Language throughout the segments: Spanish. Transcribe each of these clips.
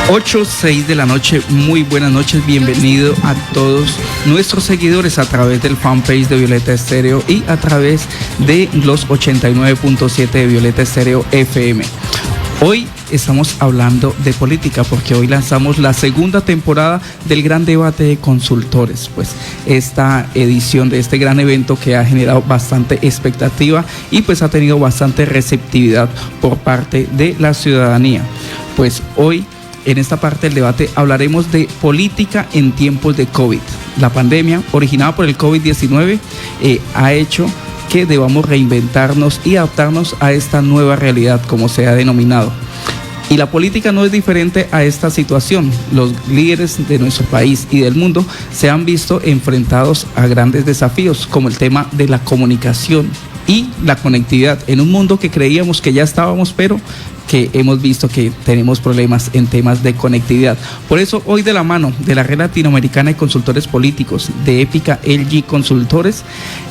8:06 de la noche, muy buenas noches, bienvenido a todos nuestros seguidores a través del fanpage de Violeta Estéreo y a través de los 89.7 de Violeta Estéreo FM. Hoy estamos hablando de política porque hoy lanzamos la segunda temporada del gran debate de consultores, pues esta edición de este gran evento que ha generado bastante expectativa y pues ha tenido bastante receptividad por parte de la ciudadanía. Pues hoy en esta parte del debate hablaremos de política en tiempos de COVID. La pandemia originada por el COVID-19 ha hecho que debamos reinventarnos y adaptarnos a esta nueva realidad, como se ha denominado. Y la política no es diferente a esta situación. Los líderes de nuestro país y del mundo se han visto enfrentados a grandes desafíos, como el tema de la comunicación y la conectividad, en un mundo que creíamos que ya estábamos, pero que hemos visto que tenemos problemas en temas de conectividad. Por eso, hoy de la mano de la Red Latinoamericana de Consultores Políticos, de Épica LG Consultores,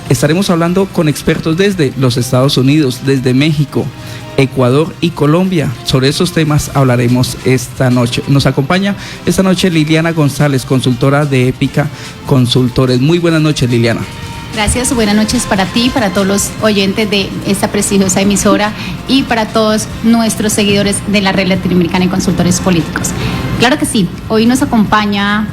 estaremos hablando con expertos desde los Estados Unidos, desde México, Ecuador y Colombia. Sobre esos temas hablaremos esta noche. Nos acompaña esta noche Liliana González, consultora de Épica Consultores. Muy buenas noches, Liliana. Gracias, buenas noches para ti, para todos los oyentes de esta prestigiosa emisora y para todos nuestros seguidores de la Red Latinoamericana de Consultores Políticos. Claro que sí, hoy nos acompaña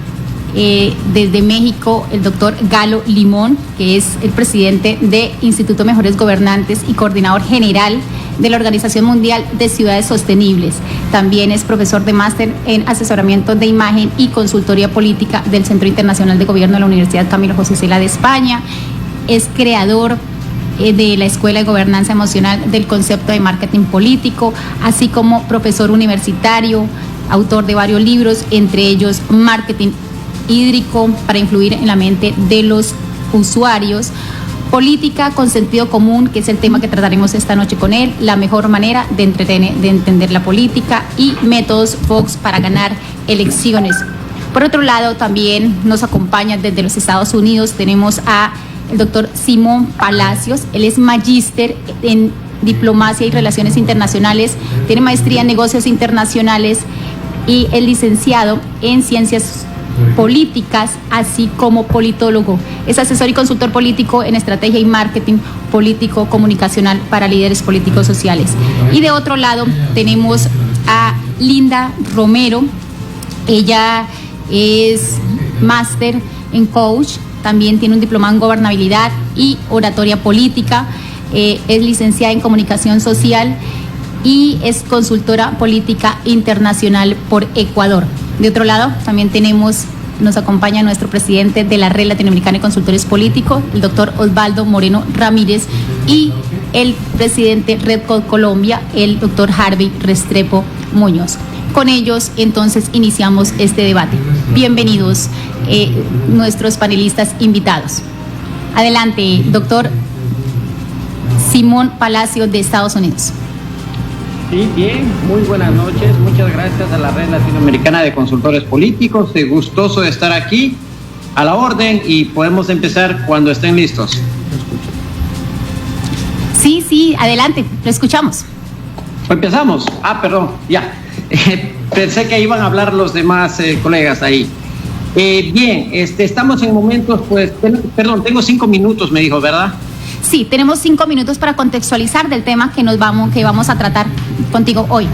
desde México el doctor Galo Limón, que es el presidente de Instituto Mejores Gobernantes y coordinador general de la Organización Mundial de Ciudades Sostenibles. También es profesor de máster en asesoramiento de imagen y consultoría política del Centro Internacional de Gobierno de la Universidad Camilo José Cela de España. Es creador de la Escuela de Gobernanza Emocional del concepto de marketing político, así como profesor universitario, autor de varios libros, entre ellos Marketing hídrico para influir en la mente de los usuarios, política con sentido común, que es el tema que trataremos esta noche con él, la mejor manera de entender la política, y métodos Fox para ganar elecciones. Por otro lado, también nos acompaña desde los Estados Unidos, tenemos a el doctor Simón Palacios. Él es magíster en diplomacia y relaciones internacionales, tiene maestría en negocios internacionales y es licenciado en ciencias políticas, así como politólogo. Es asesor y consultor político en estrategia y marketing político comunicacional para líderes políticos sociales. Y de otro lado tenemos a Linda Romero. Ella es máster en coach, también tiene un diplomado en gobernabilidad y oratoria política, es licenciada en comunicación social y es consultora política internacional por Ecuador. De otro lado, también nos acompaña nuestro presidente de la Red Latinoamericana de Consultores Políticos, el doctor Osvaldo Moreno Ramírez, y el presidente Redcode Colombia, el doctor Harvey Restrepo Muñoz. Con ellos, entonces, iniciamos este debate. Bienvenidos nuestros panelistas invitados. Adelante, doctor Simón Palacio de Estados Unidos. Sí, bien, muy buenas noches, muchas gracias a la Red Latinoamericana de Consultores Políticos, gustoso de estar aquí, a la orden, y podemos empezar cuando estén listos. Sí, adelante, lo escuchamos. Empezamos. Perdón, ya. Pensé que iban a hablar los demás colegas ahí. Bien, estamos en momentos, pues, tengo 5 minutos, me dijo, ¿verdad? Sí, tenemos 5 minutos para contextualizar del tema que vamos a tratar contigo hoy.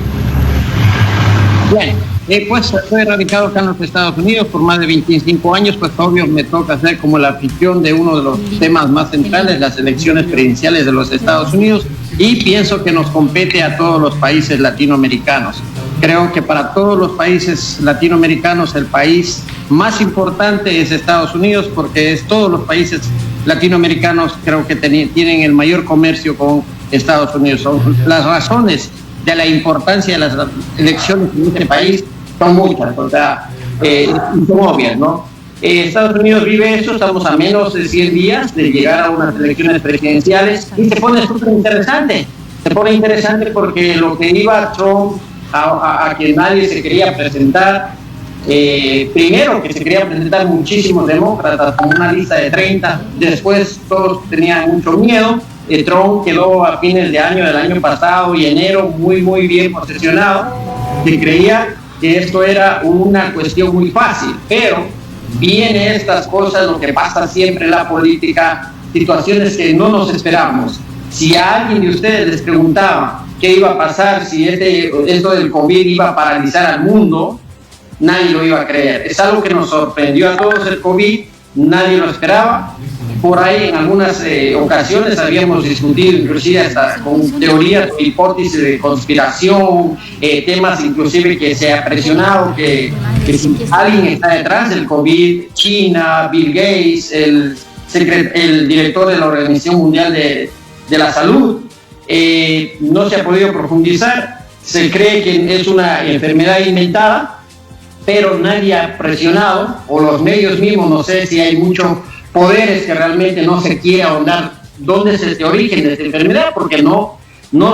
Bien, pues soy radicado acá en los Estados Unidos por más de 25 años, pues obvio me toca hacer como la afición de uno de los temas más centrales, las elecciones presidenciales de los Estados Unidos, y pienso que nos compete a todos los países latinoamericanos. Creo que para todos los países latinoamericanos el país más importante es Estados Unidos, porque todos los países latinoamericanos creo que tienen el mayor comercio con Estados Unidos. Las razones de la importancia de las elecciones en este país son muchas, o sea, son obvias, ¿no? Estados Unidos vive eso, estamos a menos de 100 días de llegar a unas elecciones presidenciales, y se pone súper interesante. Se pone interesante porque lo que iba Trump a que nadie se quería presentar, primero que se querían presentar muchísimos demócratas con una lista de 30, después todos tenían mucho miedo. Trump quedó a fines de año del año pasado y enero muy bien posicionado. Se creía que esto era una cuestión muy fácil, pero viene estas cosas, lo que pasa siempre en la política, situaciones que no nos esperamos. Si a alguien de ustedes les preguntaba qué iba a pasar, si esto del COVID iba a paralizar al mundo, nadie lo iba a creer. Es algo que nos sorprendió a todos el COVID, nadie lo esperaba. Por ahí en algunas ocasiones habíamos discutido inclusive hasta con teorías, hipótesis de conspiración, temas inclusive que se ha presionado que si alguien está detrás del COVID, China, Bill Gates, el director de la Organización Mundial de la Salud, no se ha podido profundizar. Se cree que es una enfermedad inventada, pero nadie ha presionado, o los medios mismos, no sé si hay muchos poderes que realmente no se quiere ahondar dónde es este origen de esta enfermedad, porque no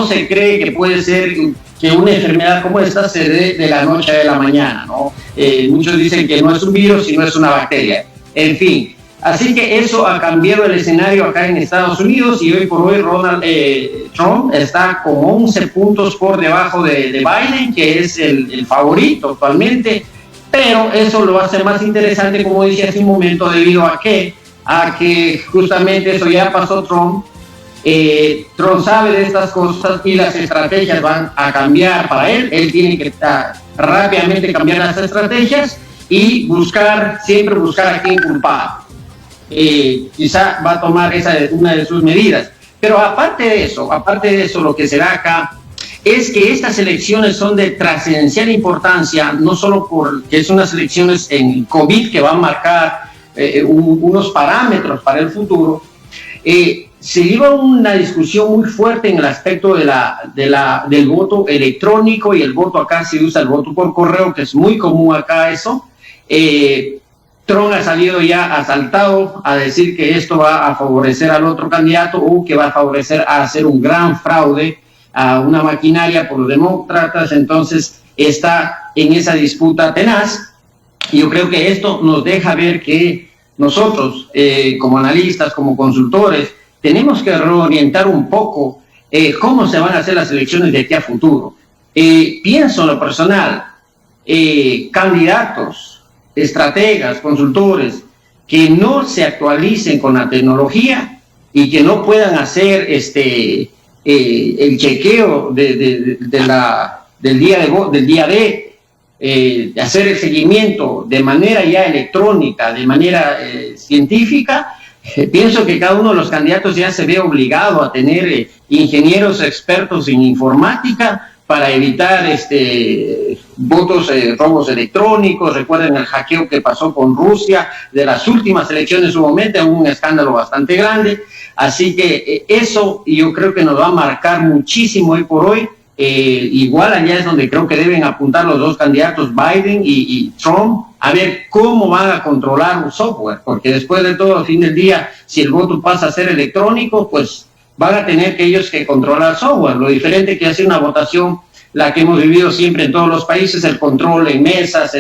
se cree que puede ser que una enfermedad como esta se dé de la noche a la mañana, ¿no? Muchos dicen que no es un virus, sino es una bacteria. En fin, así que eso ha cambiado el escenario acá en Estados Unidos, y hoy por hoy Trump está como 11 puntos por debajo de Biden, que es el favorito actualmente, pero eso lo hace más interesante, como dije hace un momento, debido a que justamente eso ya pasó Trump. Trump sabe de estas cosas y las estrategias van a cambiar para él. Él tiene que rápidamente cambiar las estrategias y siempre buscar a quién culpar. Quizá va a tomar una de sus medidas. Pero aparte de eso, lo que se da acá es que estas elecciones son de trascendencial importancia, no solo porque son unas elecciones en COVID que van a marcar unos parámetros para el futuro. Se lleva una discusión muy fuerte en el aspecto del voto electrónico, y el voto acá se usa el voto por correo, que es muy común acá eso. Trump ha salido ya asaltado a decir que esto va a favorecer al otro candidato, o que va a favorecer a hacer un gran fraude a una maquinaria por los demócratas. Entonces está en esa disputa tenaz, y yo creo que esto nos deja ver que nosotros, como analistas, como consultores, tenemos que reorientar un poco cómo se van a hacer las elecciones de aquí a futuro. Pienso en lo personal, candidatos, estrategas, consultores, que no se actualicen con la tecnología y que no puedan hacer el chequeo del día de hacer el seguimiento de manera ya electrónica, de manera científica. Pienso que cada uno de los candidatos ya se ve obligado a tener ingenieros expertos en informática para evitar robos electrónicos. Recuerden el hackeo que pasó con Rusia de las últimas elecciones en su momento, un escándalo bastante grande. Así que eso yo creo que nos va a marcar muchísimo hoy por hoy. Igual allá es donde creo que deben apuntar los dos candidatos, Biden y Trump, a ver cómo van a controlar un software, porque después de todo, al fin del día, si el voto pasa a ser electrónico, pues van a tener que ellos que controlar software. Lo diferente que hace una votación, la que hemos vivido siempre en todos los países, el control en mesas,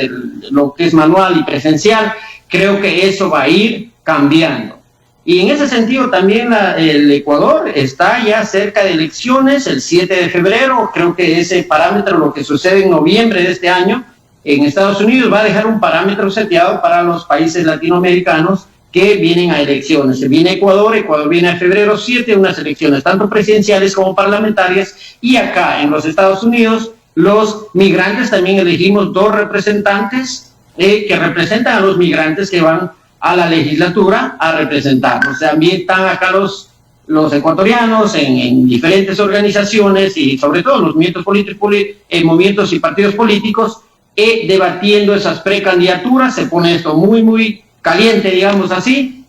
lo que es manual y presencial, creo que eso va a ir cambiando. Y en ese sentido también el Ecuador está ya cerca de elecciones, el 7 de febrero, creo que ese parámetro, lo que sucede en noviembre de este año en Estados Unidos, va a dejar un parámetro seteado para los países latinoamericanos que vienen a elecciones. Se viene Ecuador viene a febrero 7, unas elecciones tanto presidenciales como parlamentarias, y acá en los Estados Unidos los migrantes también elegimos 2 representantes que representan a los migrantes que van a la legislatura a representarnos. También están acá los ecuatorianos en diferentes organizaciones, y sobre todo los movimientos y partidos políticos, debatiendo esas precandidaturas. Se pone esto muy, muy caliente, digamos así.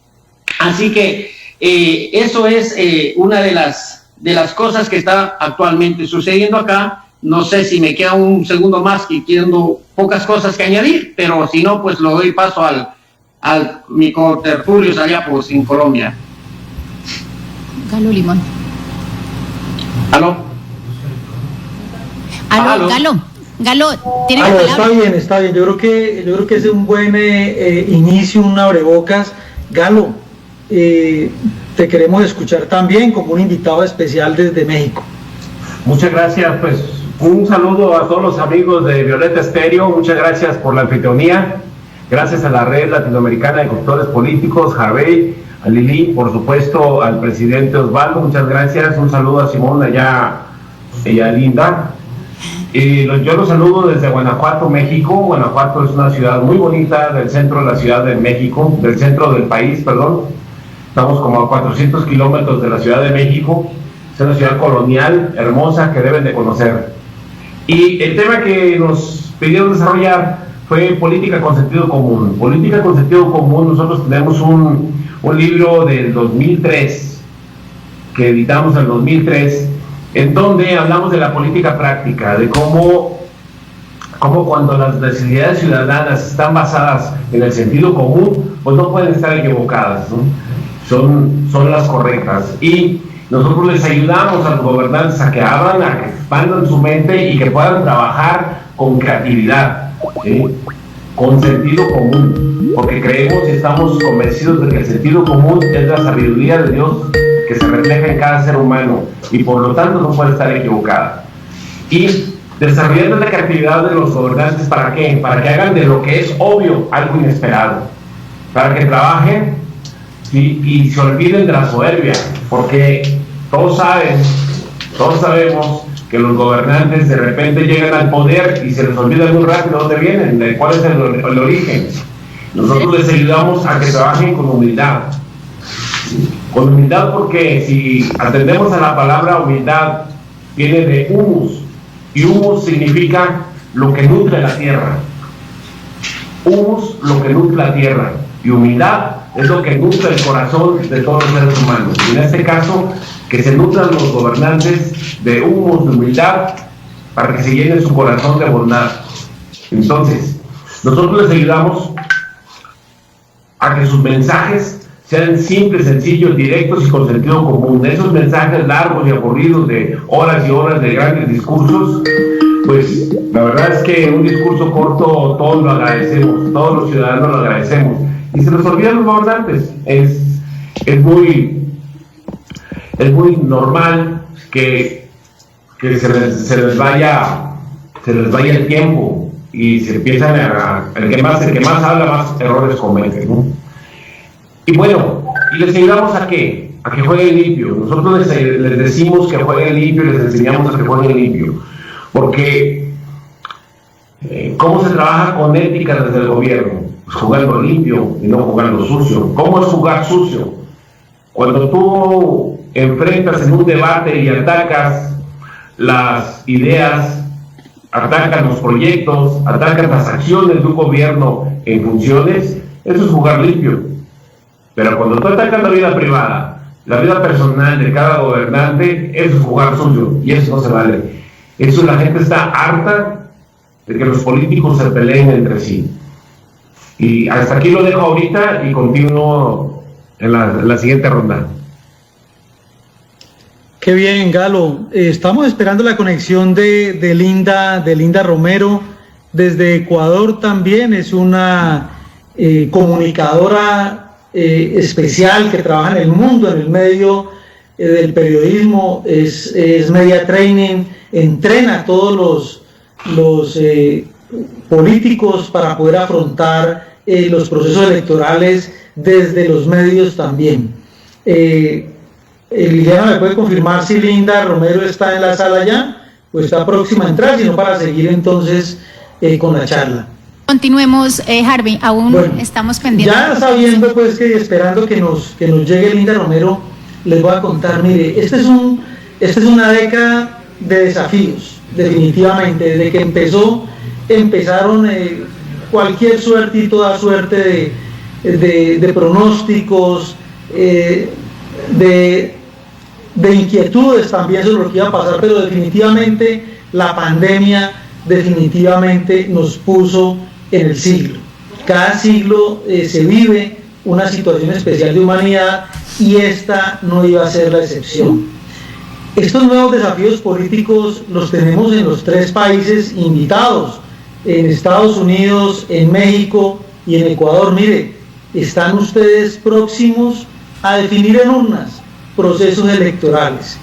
Así que eso es una de las cosas que está actualmente sucediendo acá. No sé si me queda un segundo más, que quiero pocas cosas que añadir, pero si no, pues lo doy paso al mi contertulio allá pues en Colombia. Galo Limón. ¿Aló? Galo, ¿tiene la palabra? Está bien. Yo creo que es un buen inicio, un abrebocas. Galo, te queremos escuchar también como un invitado especial desde México. Muchas gracias, pues Un saludo a todos los amigos de Violeta Estéreo, muchas gracias por la anfitrionía, gracias a la Red Latinoamericana de Consultores Políticos, Harvey, a Lili, por supuesto al presidente Osvaldo, muchas gracias, un saludo a Simón allá linda. Yo los saludo desde Guanajuato, México. Guanajuato es una ciudad muy bonita del centro de la Ciudad de México, del centro del país, perdón. Estamos como a 400 kilómetros de la Ciudad de México. Es una ciudad colonial, hermosa, que deben de conocer. Y el tema que nos pidieron desarrollar fue política con sentido común. Política con sentido común, nosotros tenemos un libro del 2003, que editamos en el 2003, en donde hablamos de la política práctica, de cómo cuando las necesidades ciudadanas están basadas en el sentido común, pues no pueden estar equivocadas, ¿no? Son las correctas. Y nosotros les ayudamos a los gobernantes a que abran, a que expandan su mente y que puedan trabajar con creatividad, ¿sí? Con sentido común, porque creemos y estamos convencidos de que el sentido común es la sabiduría de Dios que se refleja en cada ser humano y por lo tanto no puede estar equivocada. Y desarrollando la creatividad de los gobernantes, ¿para qué? Para que hagan de lo que es obvio algo inesperado, para que trabajen, ¿sí? Y se olviden de la soberbia, porque todos sabemos que los gobernantes de repente llegan al poder y se les olvida muy rápido dónde vienen, de cuál es el origen. Nosotros les ayudamos a que trabajen con humildad. Con humildad, porque si atendemos a la palabra humildad, viene de humus, y humus significa lo que nutre la tierra. Humus, lo que nutre la tierra, y humildad es lo que nutre el corazón de todos los seres humanos. Y en este caso, que se nutran los gobernantes de humus, de humildad, para que se llene su corazón de bondad. Entonces, nosotros les ayudamos a que sus mensajes sean simples, sencillos, directos y con sentido común. Esos mensajes largos y aburridos de horas y horas de grandes discursos, pues la verdad es que un discurso corto todos lo agradecemos, todos los ciudadanos lo agradecemos, y se nos olvidan los gobernantes. Es muy normal que se les vaya el tiempo y se empiezan el que más habla, más errores comete, ¿no? Y bueno, ¿y les ayudamos a qué? A que jueguen limpio. Nosotros les decimos que jueguen limpio y les enseñamos a que jueguen limpio. Porque, ¿cómo se trabaja con ética desde el gobierno? Pues jugando limpio y no jugando sucio. ¿Cómo es jugar sucio? Cuando tú enfrentas en un debate y atacas las ideas, atacas los proyectos, atacas las acciones de un gobierno en funciones, eso es jugar limpio. Pero cuando tú atacas la vida privada, la vida personal de cada gobernante, eso es jugar sucio, y eso no se vale. Eso, la gente está harta de que los políticos se peleen entre sí. Y hasta aquí lo dejo ahorita y continúo en la siguiente ronda. Qué bien, Galo. Estamos esperando la conexión de Linda Romero desde Ecuador también. Es una comunicadora especial que trabaja en el mundo, en el medio del periodismo, es media training, entrena a todos los políticos para poder afrontar los procesos electorales desde los medios también. Liliana me puede confirmar si Linda Romero está en la sala ya, pues está próxima a entrar, sino para seguir entonces con la charla. Continuemos, Harvey, aún estamos pendientes. Ya sabiendo pues que esperando que nos llegue Linda Romero, les voy a contar, mire, esta es una década de desafíos, definitivamente. Desde que empezaron cualquier suerte y toda suerte de pronósticos, de inquietudes también sobre lo que iba a pasar, pero definitivamente la pandemia definitivamente nos puso en el siglo. Cada siglo se vive una situación especial de humanidad y esta no iba a ser la excepción. Estos nuevos desafíos políticos los tenemos en los 3 países invitados, en Estados Unidos, en México y en Ecuador. Mire, están ustedes próximos a definir en urnas procesos electorales.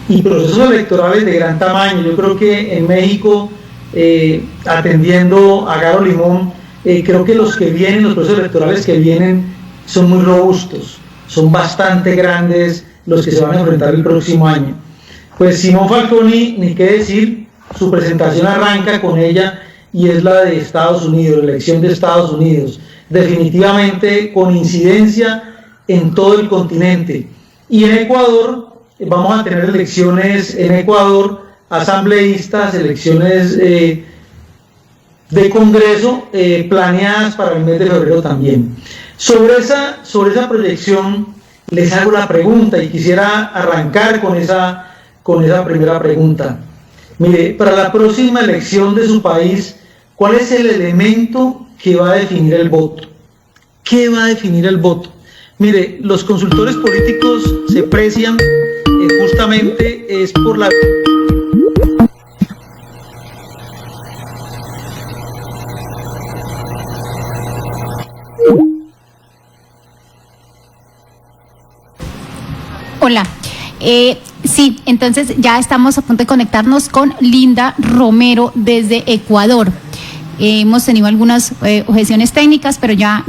y procesos electorales de gran tamaño. Yo creo que en México, atendiendo a Garo Limón, creo que los procesos electorales que vienen son muy robustos, son bastante grandes los que se van a enfrentar el próximo año. Pues Simón Falconi, ni qué decir, su presentación arranca con ella y es la de Estados Unidos, la elección de Estados Unidos, definitivamente con incidencia en todo el continente. Y en Ecuador vamos a tener elecciones en Ecuador, asambleístas, elecciones de Congreso planeadas para el mes de febrero también. Sobre esa proyección les hago la pregunta y quisiera arrancar con esa primera pregunta. Mire, para la próxima elección de su país, ¿cuál es el elemento que va a definir el voto? ¿Qué va a definir el voto? Mire, los consultores políticos se precian justamente es por la... Hola. Sí, entonces ya estamos a punto de conectarnos con Linda Romero desde Ecuador. Hemos tenido algunas objeciones técnicas, pero ya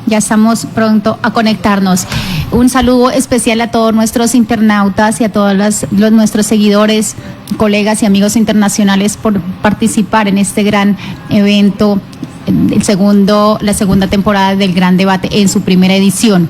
estamos pronto a conectarnos. Un saludo especial a todos nuestros internautas y a todos nuestros seguidores, colegas y amigos internacionales por participar en este gran evento, la segunda temporada del Gran Debate en su primera edición.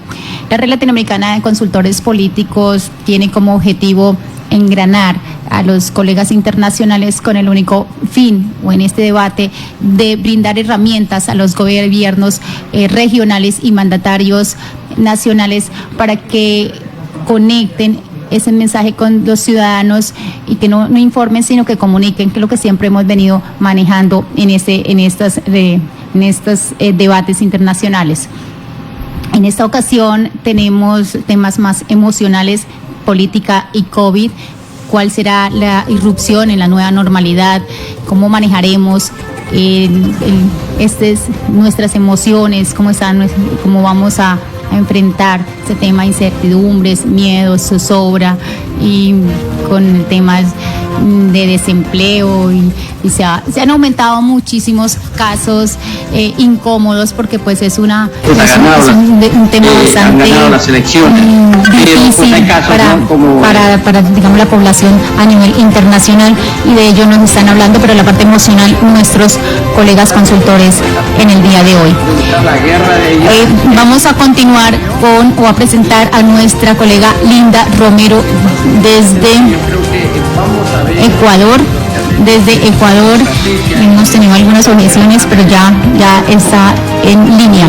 La Red Latinoamericana de Consultores Políticos tiene como objetivo engranar a los colegas internacionales con el único fin, o en este debate, de brindar herramientas a los gobiernos regionales y mandatarios nacionales para que conecten ese mensaje con los ciudadanos y que no informen, sino que comuniquen, que es lo que siempre hemos venido manejando en estos debates internacionales. En esta ocasión tenemos temas más emocionales, política y COVID. ¿Cuál será la irrupción en la nueva normalidad? ¿Cómo manejaremos nuestras emociones? ¿Cómo vamos a enfrentar ese tema de incertidumbres, miedos, zozobra, y con temas de desempleo y se han aumentado muchísimos casos incómodos, porque pues es un tema bastante difícil para digamos la población a nivel internacional, y de ello nos están hablando, pero la parte emocional nuestros colegas consultores en el día de hoy. Vamos a continuar a presentar a nuestra colega Linda Romero desde Ecuador. Hemos tenido algunas objeciones, pero ya está en línea.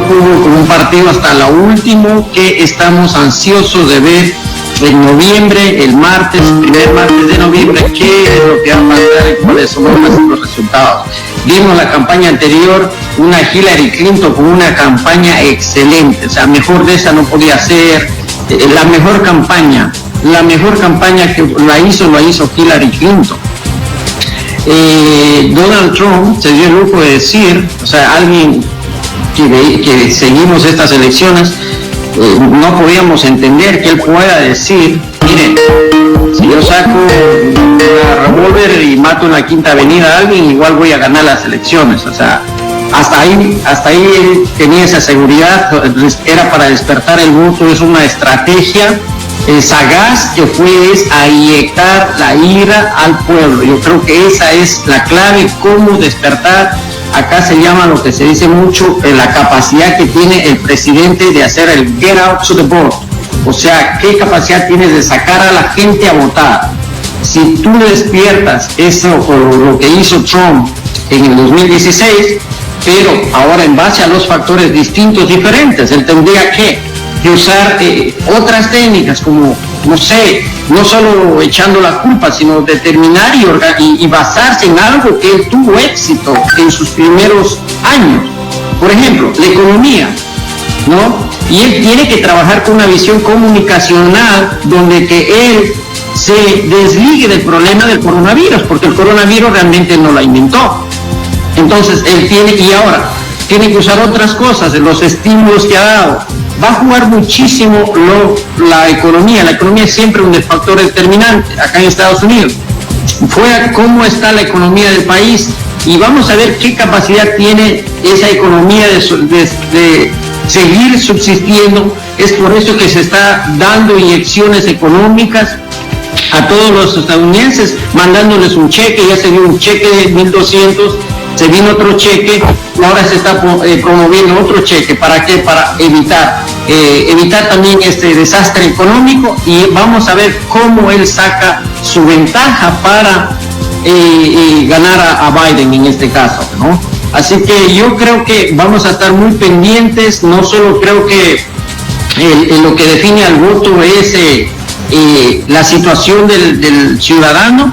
Como un partido hasta lo último, que estamos ansiosos de ver en noviembre, el primer martes de noviembre, qué es lo que va a pasar y cuáles son los resultados. Vimos la campaña anterior, una Hillary Clinton con una campaña excelente, o sea, mejor de esa no podía ser. La mejor campaña que la hizo Hillary Clinton. Donald Trump se dio el lujo de decir, o sea, alguien que seguimos estas elecciones, no podíamos entender que él pueda decir, miren, si yo saco una revólver y mato en la Quinta Avenida a alguien, igual voy a ganar las elecciones. O sea, hasta ahí él tenía esa seguridad, era para despertar el voto, es una estrategia sagaz que fue a inyectar la ira al pueblo. Yo creo que esa es la clave, cómo despertar. Acá se llama lo que se dice mucho, la capacidad que tiene el presidente de hacer el get out to the vote. O sea, qué capacidad tienes de sacar a la gente a votar. Si tú despiertas eso, o lo que hizo Trump en el 2016, pero ahora en base a los factores distintos, diferentes, él tendría que usar otras técnicas como, no sé, no solo echando la culpa, sino determinar y basarse en algo que él tuvo éxito en sus primeros años. Por ejemplo, la economía, ¿no? Y él tiene que trabajar con una visión comunicacional donde que él se desligue del problema del coronavirus, porque el coronavirus realmente no la inventó. Entonces, él tiene que usar otras cosas, los estímulos que ha dado. va a jugar muchísimo la economía. La economía es siempre un factor determinante acá en Estados Unidos. Fue cómo está la economía del país y vamos a ver qué capacidad tiene esa economía de seguir subsistiendo. Es por eso que se está dando inyecciones económicas a todos los estadounidenses, mandándoles un cheque. Ya se dio un cheque de 1.200, se vino otro cheque, ahora se está promoviendo otro cheque. ¿Para qué? Para evitar también este desastre económico, y vamos a ver cómo él saca su ventaja para ganar a Biden en este caso, ¿no? Así que yo creo que vamos a estar muy pendientes. No solo creo que lo que define al voto es la situación del ciudadano.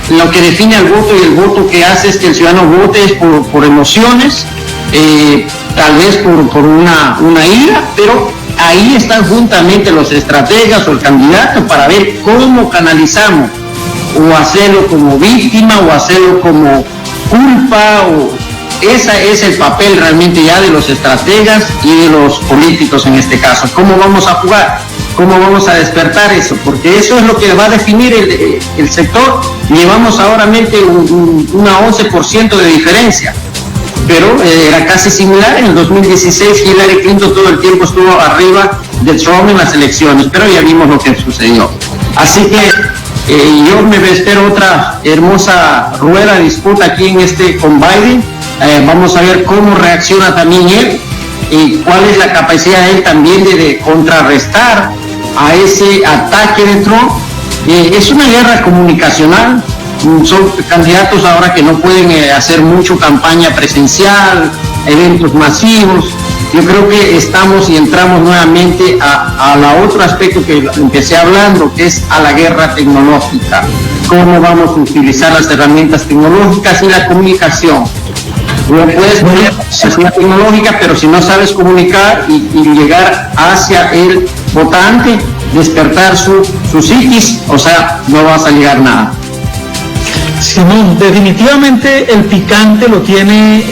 Lo que define al voto y el voto que hace es que el ciudadano vote es por emociones, tal vez por una ira, pero ahí están juntamente los estrategas o el candidato para ver cómo canalizamos, o hacerlo como víctima o hacerlo como culpa. Ese es el papel realmente ya de los estrategas y de los políticos en este caso. ¿Cómo vamos a jugar? ¿Cómo vamos a despertar eso? Porque eso es lo que va a definir el sector. Llevamos ahora una 11% de diferencia, pero era casi similar. En el 2016 Hillary Clinton todo el tiempo estuvo arriba de Trump en las elecciones, pero ya vimos lo que sucedió. Así que yo me espero otra hermosa rueda de disputa aquí con Biden. Vamos a ver cómo reacciona también él y cuál es la capacidad de él también de contrarrestar a ese ataque de Trump. Es una guerra comunicacional. Son candidatos ahora que no pueden hacer mucho campaña presencial, eventos masivos. Yo creo que entramos nuevamente a la otro aspecto que empecé hablando, que es a la guerra tecnológica. Cómo vamos a utilizar las herramientas tecnológicas y la comunicación. No puedes tener la tecnológica, pero si no sabes comunicar y llegar hacia el votante, despertar su psiquis, o sea, no vas a llegar nada. Simón, definitivamente el picante lo tiene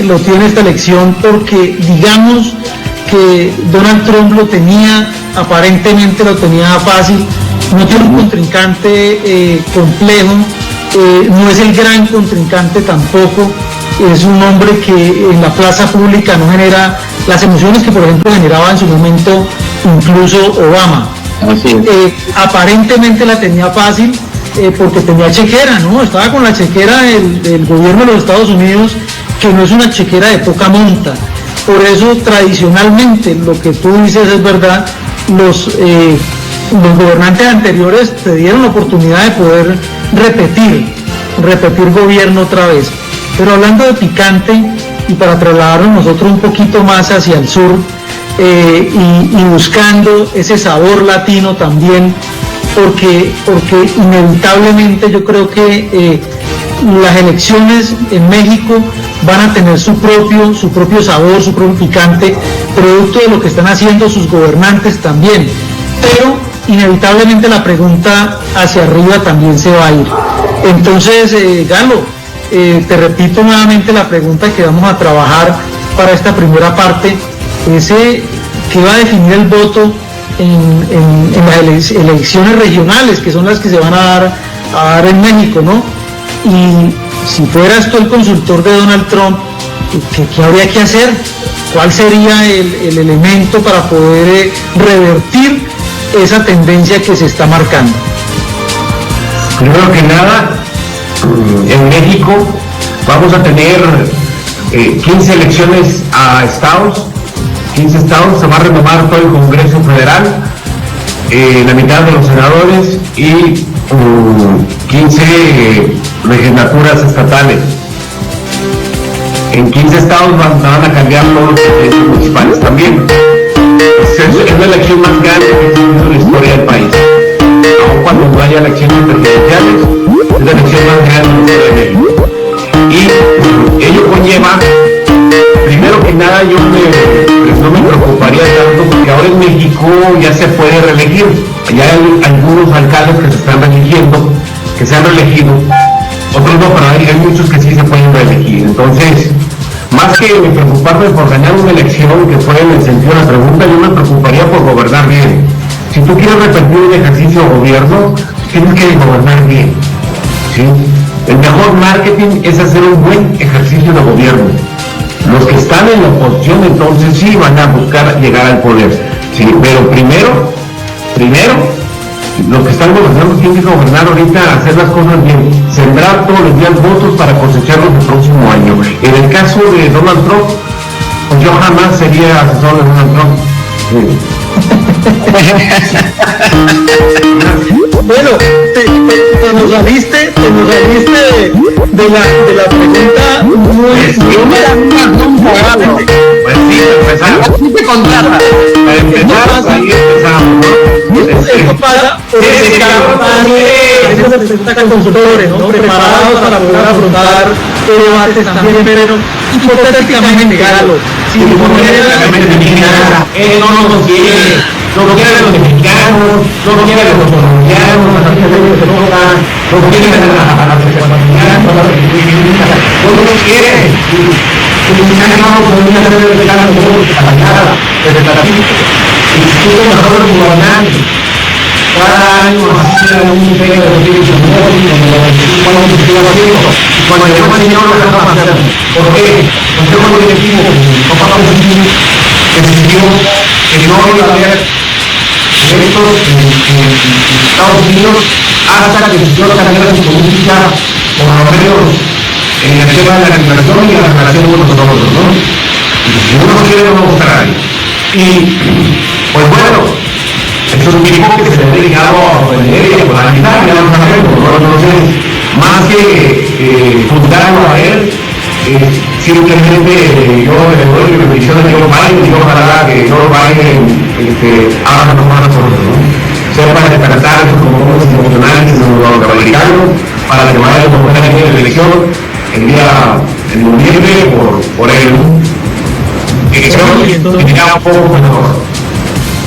esta elección, porque digamos que Donald Trump aparentemente lo tenía fácil. No tiene un contrincante complejo, no es el gran contrincante tampoco. Es un hombre que en la plaza pública no genera las emociones que, por ejemplo, generaba en su momento incluso Obama. Aparentemente la tenía fácil porque tenía chequera, ¿no? Estaba con la chequera del gobierno de los Estados Unidos, que no es una chequera de poca monta. Por eso, tradicionalmente, lo que tú dices es verdad, los gobernantes anteriores te dieron la oportunidad de poder repetir gobierno otra vez. Pero hablando de picante, y para trasladarnos nosotros un poquito más hacia el sur, y buscando ese sabor latino también, porque inevitablemente yo creo que las elecciones en México van a tener su propio sabor, su propio picante, producto de lo que están haciendo sus gobernantes también. Pero inevitablemente la pregunta hacia arriba también se va a ir. Entonces, Galo, te repito nuevamente la pregunta que vamos a trabajar para esta primera parte, que va a definir el voto en las elecciones regionales, que son las que se van a dar en México, ¿no? Y si fueras tú el consultor de Donald Trump, ¿qué habría que hacer? ¿Cuál sería el elemento para poder revertir esa tendencia que se está marcando? Primero que nada, en México vamos a tener 15 elecciones a estados, 15 estados. Se va a renovar todo el Congreso Federal, la mitad de los senadores y 15 legislaturas estatales. En 15 estados van a cambiar los presidentes municipales también. Es la elección más grande que ha existido en la historia del país. Aun cuando no haya elecciones presidenciales, es la elección más grande de la historia de México. Y ello conlleva, primero que nada, no me preocuparía tanto, porque ahora en México ya se puede reelegir. Ya hay algunos alcaldes que se están reeligiendo, que se han reelegido, otros no, pero hay muchos que sí se pueden reelegir. Entonces, más que preocuparme por ganar una elección, que fue en el sentido de la pregunta, yo me preocuparía por gobernar bien. Si tú quieres repetir un ejercicio de gobierno, tienes que gobernar bien, ¿sí? El mejor marketing es hacer un buen ejercicio de gobierno. Los que están en la oposición entonces sí van a buscar llegar al poder, ¿sí? Pero primero, los que están gobernando tienen que gobernar ahorita, hacer las cosas bien, sembrar todos los días votos para cosecharlos el próximo año. En el caso de Donald Trump, pues yo jamás sería asesor de Donald Trump. Sí. Bueno, te nos saliste de la pregunta muy Pues sí, empezamos. ¿Quién te contrata? Para empezar, ahí empezamos, ¿no? Eso pasa eso se presenta con consultores, ¿no? Preparados para poder afrontar debates también, pero hipotéticamente, Galo, si él no nos quiere, no quiere a los mexicanos, no quiere a los colombianos, a la gente de Europa, no quiere a las ecuatorianas, no nos quiere. Los mexicanos no podrían hacer el regalo de todos a la nada, desde la Instituto Mejor Gobernante. Cada año hacía un imperio de los derechos humanos y cuando llegó el señor lo dejaba hacer. ¿Por qué? El Consejo Directivo no pasó que decidió que no iba a haber electos en Estados Unidos hasta que se dio cambiar su política por lo menos en el tema de la migración y la relación con nosotros, ¿no? Y si uno quiere, no vamos a estar ahí. Y, pues bueno, eso significa que se le dedicado a vender y a polarizar, ya lo sabemos, ¿no? Entonces, más que juzgarlo a él, simplemente yo le doy mi bendición a Joe Biden y ojalá que Joe Biden haga lo más nosotros, ¿no? Sepa despertar esos componentes emocionales de los norteamericanos para que vayan a tomar la elección el día en noviembre por él, que sea un poco mejor.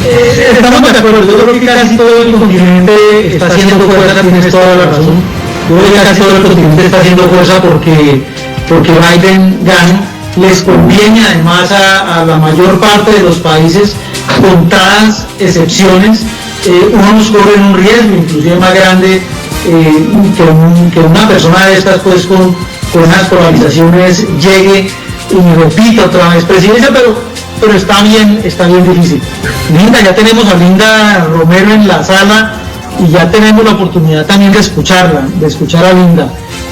Estamos de acuerdo, yo creo que casi todo el continente está haciendo fuerza, tienes toda la razón. Yo creo que casi todo el continente está haciendo fuerza porque Biden gane. Les conviene además a la mayor parte de los países, contadas excepciones, unos corren un riesgo inclusive más grande que una persona de estas pues con unas polarizaciones llegue y repita otra vez presidencia, pero está bien difícil. Linda, ya tenemos a Linda Romero en la sala y ya tenemos la oportunidad también de escucharla, de escuchar a Linda.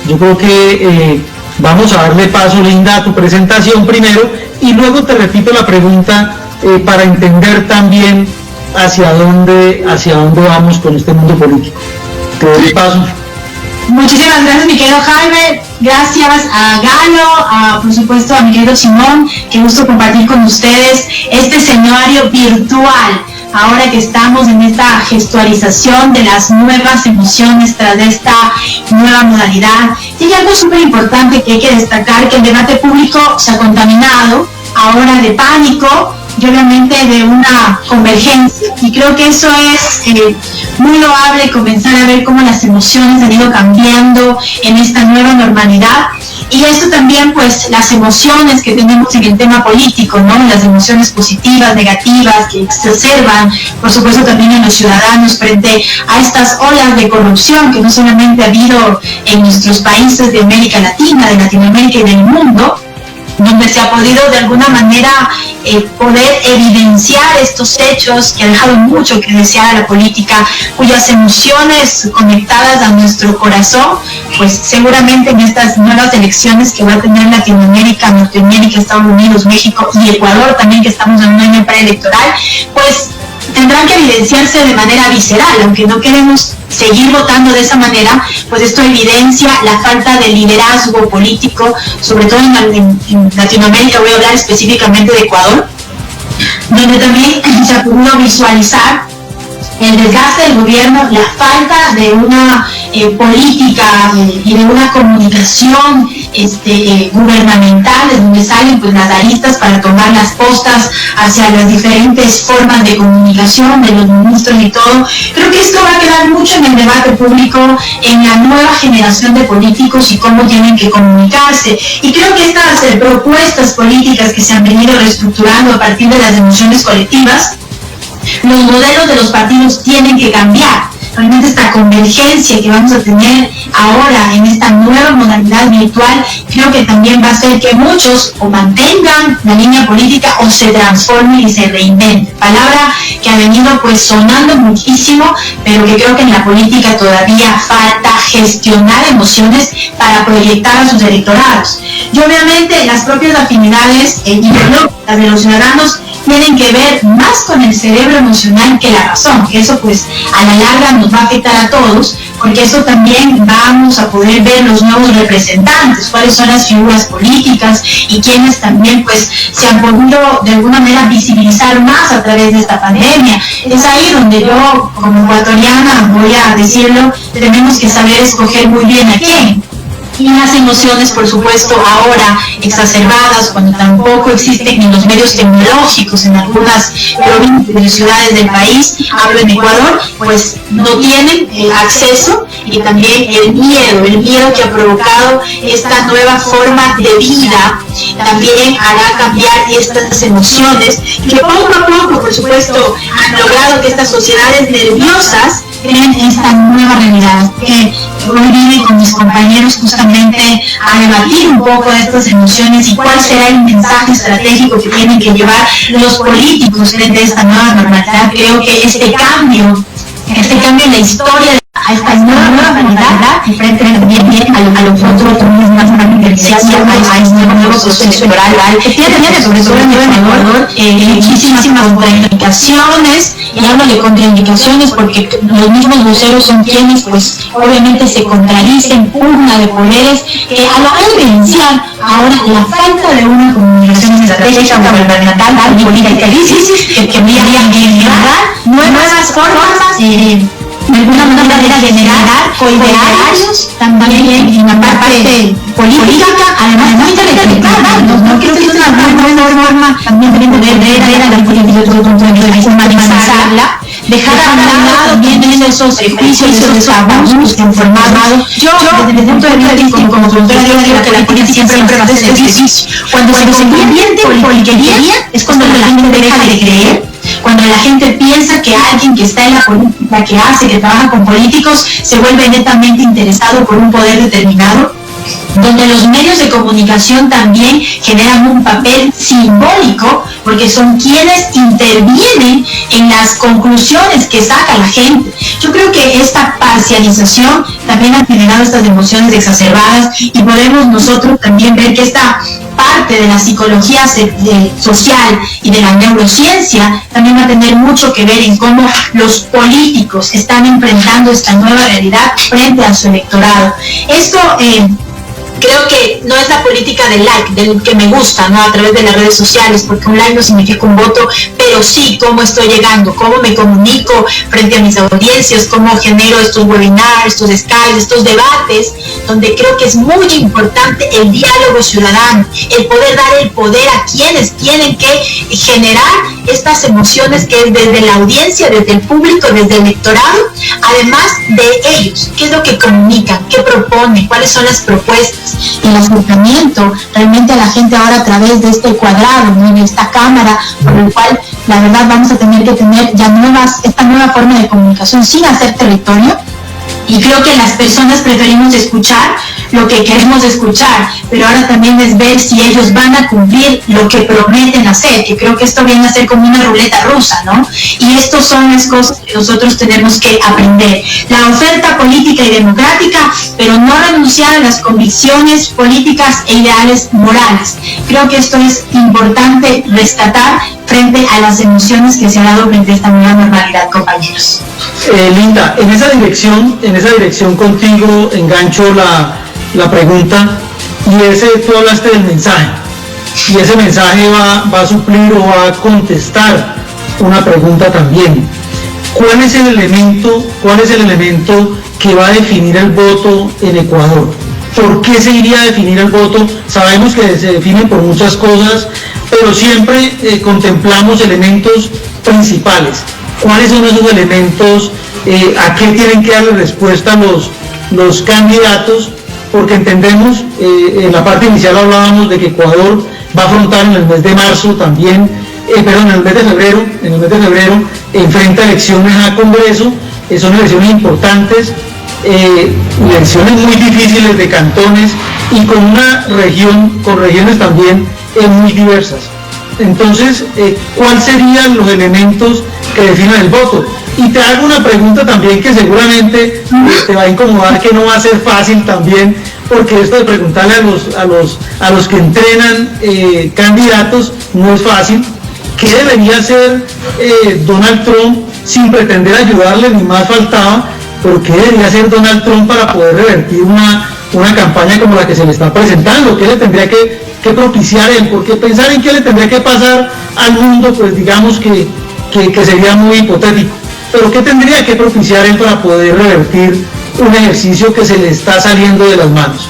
Yo creo que vamos a darle paso, Linda, a tu presentación primero y luego te repito la pregunta para entender también hacia dónde vamos con este mundo político. Te doy paso. Muchísimas gracias, mi querido Jaime. Gracias a Galo, por supuesto a mi querido Simón. Qué gusto compartir con ustedes este escenario virtual. Ahora que estamos en esta gestualización de las nuevas emociones tras de esta nueva modalidad. Y hay algo súper importante que hay que destacar, que el debate público se ha contaminado ahora de pánico y obviamente de una convergencia. Y creo que eso es muy loable, comenzar a ver cómo las emociones han ido cambiando en esta nueva normalidad. Y esto también, pues, las emociones que tenemos en el tema político, ¿no? Las emociones positivas, negativas, que se observan, por supuesto, también en los ciudadanos frente a estas olas de corrupción que no solamente ha habido en nuestros países de América Latina, de Latinoamérica y del mundo, donde se ha podido de alguna manera poder evidenciar estos hechos que han dejado mucho que desear a la política, cuyas emociones conectadas a nuestro corazón, pues seguramente en estas nuevas elecciones que va a tener Latinoamérica, Norteamérica, Estados Unidos, México y Ecuador también, que estamos en un año preelectoral, pues tendrán que evidenciarse de manera visceral, aunque no queremos seguir votando de esa manera, pues esto evidencia la falta de liderazgo político, sobre todo en Latinoamérica. Voy a hablar específicamente de Ecuador, donde también se ha podido visualizar el desgaste del gobierno, la falta de una política y de una comunicación gubernamental, donde salen pues las aristas para tomar las postas hacia las diferentes formas de comunicación de los ministros y todo. Creo que esto va a quedar mucho en el debate público, en la nueva generación de políticos y cómo tienen que comunicarse. Y creo que estas propuestas políticas que se han venido reestructurando a partir de las emociones colectivas, los modelos de los partidos tienen que cambiar. Realmente esta convergencia que vamos a tener ahora en esta nueva modalidad virtual, creo que también va a hacer que muchos o mantengan la línea política o se transformen y se reinventen. Palabra que ha venido pues sonando muchísimo, pero que creo que en la política todavía falta gestionar emociones para proyectar a sus electorados. Y obviamente las propias afinidades ideológicas de los ciudadanos tienen que ver más con el cerebro emocional que la razón, que eso pues a la larga nos va a afectar a todos, porque eso también vamos a poder ver los nuevos representantes, cuáles son las figuras políticas y quienes también pues se han podido de alguna manera visibilizar más a través de esta pandemia. Es ahí donde yo como ecuatoriana voy a decirlo, tenemos que saber escoger muy bien a quién. Y las emociones, por supuesto, ahora exacerbadas, cuando tampoco existen ni los medios tecnológicos en algunas provincias y ciudades del país, hablo en Ecuador, pues no tienen acceso, y también el miedo que ha provocado esta nueva forma de vida, también hará cambiar estas emociones, que poco a poco, por supuesto, han logrado que estas sociedades nerviosas creen esta nueva realidad, que hoy vine con mis compañeros justamente a debatir un poco de estas emociones y cuál será el mensaje estratégico que tienen que llevar los políticos frente a esta nueva normalidad. Creo que este cambio en la historia a esta nueva normalidad y frente también a los otros más a este nuevo proceso electoral que tiene sobre todo en Ecuador muchísimas contraindicaciones, y hablo de contraindicaciones porque los mismos voceros son quienes pues obviamente se contradicen, pugna de poderes, que a la hora de evidenciar ahora la falta de una comunicación estratégica gubernamental y política que podría generar nuevas formas de alguna manera de generar coidearios también en la parte política, además muy intelectual, ¿no? Creo que es una buena forma también de ver a la política desde otro punto de vista, humanizarla, dejar a un lado también esos prejuicios, esos abusos que han formado. Yo, desde mi punto de vista como consultora, digo que la política siempre va a ser servicio. Cuando se convierte en politiquería es cuando la gente deja de creer, cuando la gente piensa que alguien que está en la política, que trabaja con políticos, se vuelve netamente interesado por un poder determinado, donde los medios de comunicación también generan un papel simbólico, porque son quienes intervienen en las conclusiones que saca la gente. Yo creo que esta parcialización también ha generado estas emociones exacerbadas, y podemos nosotros también ver que esta parte de la psicología social y de la neurociencia también va a tener mucho que ver en cómo los políticos están enfrentando esta nueva realidad frente a su electorado. Esto creo que no es la política del like, del que me gusta, ¿no? A través de las redes sociales, porque un like no significa un voto, pero sí cómo estoy llegando, cómo me comunico frente a mis audiencias, cómo genero estos webinars, estos Skype, estos debates, donde creo que es muy importante el diálogo ciudadano, el poder dar el poder a quienes tienen que generar estas emociones, que es desde la audiencia, desde el público, desde el electorado, además de ellos, qué es lo que comunican, qué proponen, cuáles son las propuestas. El acercamiento realmente a la gente ahora a través de este cuadrado, ¿no? De esta cámara, por el cual la verdad vamos a tener que tener ya esta nueva forma de comunicación sin hacer territorio. Y creo que las personas preferimos escuchar lo que queremos escuchar, pero ahora también es ver si ellos van a cumplir lo que prometen hacer, que creo que esto viene a ser como una ruleta rusa, ¿no? Y estas son las cosas que nosotros tenemos que aprender. La oferta política y democrática, pero no renunciar a las convicciones políticas e ideales morales. Creo que esto es importante rescatar frente a las emociones que se han dado frente a esta nueva normalidad, compañeros. Linda, en esa dirección contigo engancho la pregunta, y tú hablaste del mensaje, y ese mensaje va a suplir o va a contestar una pregunta también. ¿cuál es el elemento que va a definir el voto en Ecuador? ¿Por qué se iría a definir el voto? Sabemos que se define por muchas cosas, pero siempre contemplamos elementos principales. ¿Cuáles son esos elementos? ¿A qué tienen que darle respuesta los candidatos? Porque entendemos, en la parte inicial hablábamos de que Ecuador va a afrontar en el mes de marzo también, en el mes de febrero, enfrenta elecciones a Congreso, son elecciones importantes, elecciones muy difíciles de cantones y con regiones también muy diversas. Entonces, ¿cuáles serían los elementos que definen el voto? Y te hago una pregunta también que seguramente te va a incomodar, que no va a ser fácil también, porque esto de preguntarle a los que entrenan candidatos no es fácil. ¿Qué debería hacer Donald Trump sin pretender ayudarle, ni más faltaba? ¿Pero qué debería hacer Donald Trump para poder revertir una campaña como la que se le está presentando? ¿Qué le tendría que propiciar él? Porque pensar en qué le tendría que pasar al mundo, pues digamos que sería muy hipotético. Pero ¿qué tendría que propiciar él para poder revertir un ejercicio que se le está saliendo de las manos?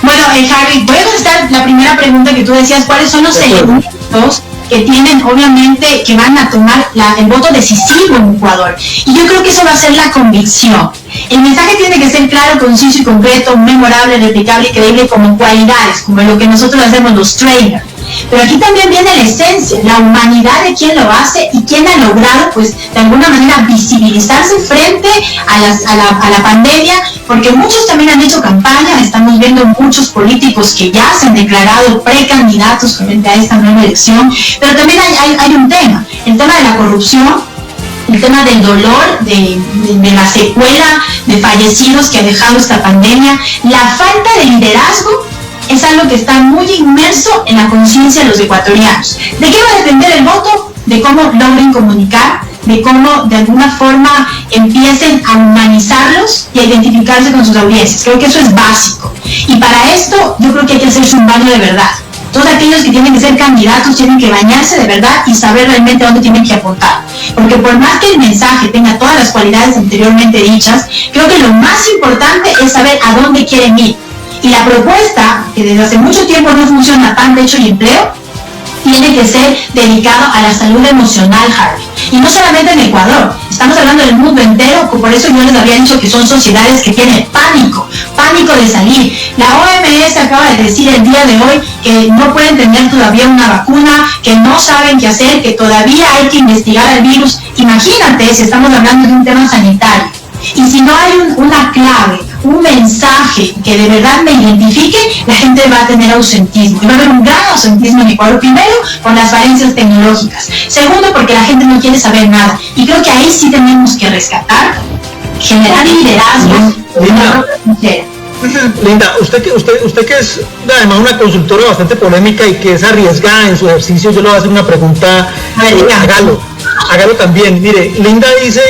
Bueno, Harry, voy a contestar la primera pregunta que tú decías, ¿cuáles son los elementos que tienen, obviamente, que van a tomar el voto decisivo en Ecuador? Y yo creo que eso va a ser la convicción. El mensaje tiene que ser claro, conciso y concreto, memorable, replicable y creíble como cualidades, como lo que nosotros hacemos los trainers. Pero aquí también viene la esencia, la humanidad de quien lo hace y quien ha logrado, pues, de alguna manera visibilizarse frente a la pandemia, porque muchos también han hecho campaña. Estamos viendo muchos políticos que ya se han declarado precandidatos frente a esta nueva elección, pero también hay un tema, el tema de la corrupción, el tema del dolor, de la secuela de fallecidos que ha dejado esta pandemia, la falta de liderazgo. Es algo que está muy inmerso en la conciencia de los ecuatorianos. ¿De qué va a depender el voto? De cómo logren comunicar, de cómo de alguna forma empiecen a humanizarlos y a identificarse con sus audiencias. Creo que eso es básico. Y para esto yo creo que hay que hacerse un baño de verdad. Todos aquellos que tienen que ser candidatos tienen que bañarse de verdad y saber realmente dónde tienen que aportar. Porque por más que el mensaje tenga todas las cualidades anteriormente dichas, creo que lo más importante es saber a dónde quieren ir. Y la propuesta, que desde hace mucho tiempo no funciona tan de hecho y empleo, tiene que ser dedicado a la salud emocional, Harvey. Y no solamente en Ecuador, estamos hablando del mundo entero, por eso yo les había dicho que son sociedades que tienen pánico de salir. La OMS acaba de decir el día de hoy que no pueden tener todavía una vacuna, que no saben qué hacer, que todavía hay que investigar el virus. Imagínate si estamos hablando de un tema sanitario. Y si no hay una clave, un mensaje que de verdad me identifique, la gente va a tener ausentismo. Y va a haber un gran ausentismo en Ecuador, primero, por las falencias tecnológicas. Segundo, porque la gente no quiere saber nada. Y creo que ahí sí tenemos que rescatar, generar liderazgo. Linda, usted que es además una consultora bastante polémica y que es arriesgada en su ejercicio, yo le voy a hacer una pregunta. Hágalo también. Mire, Linda dice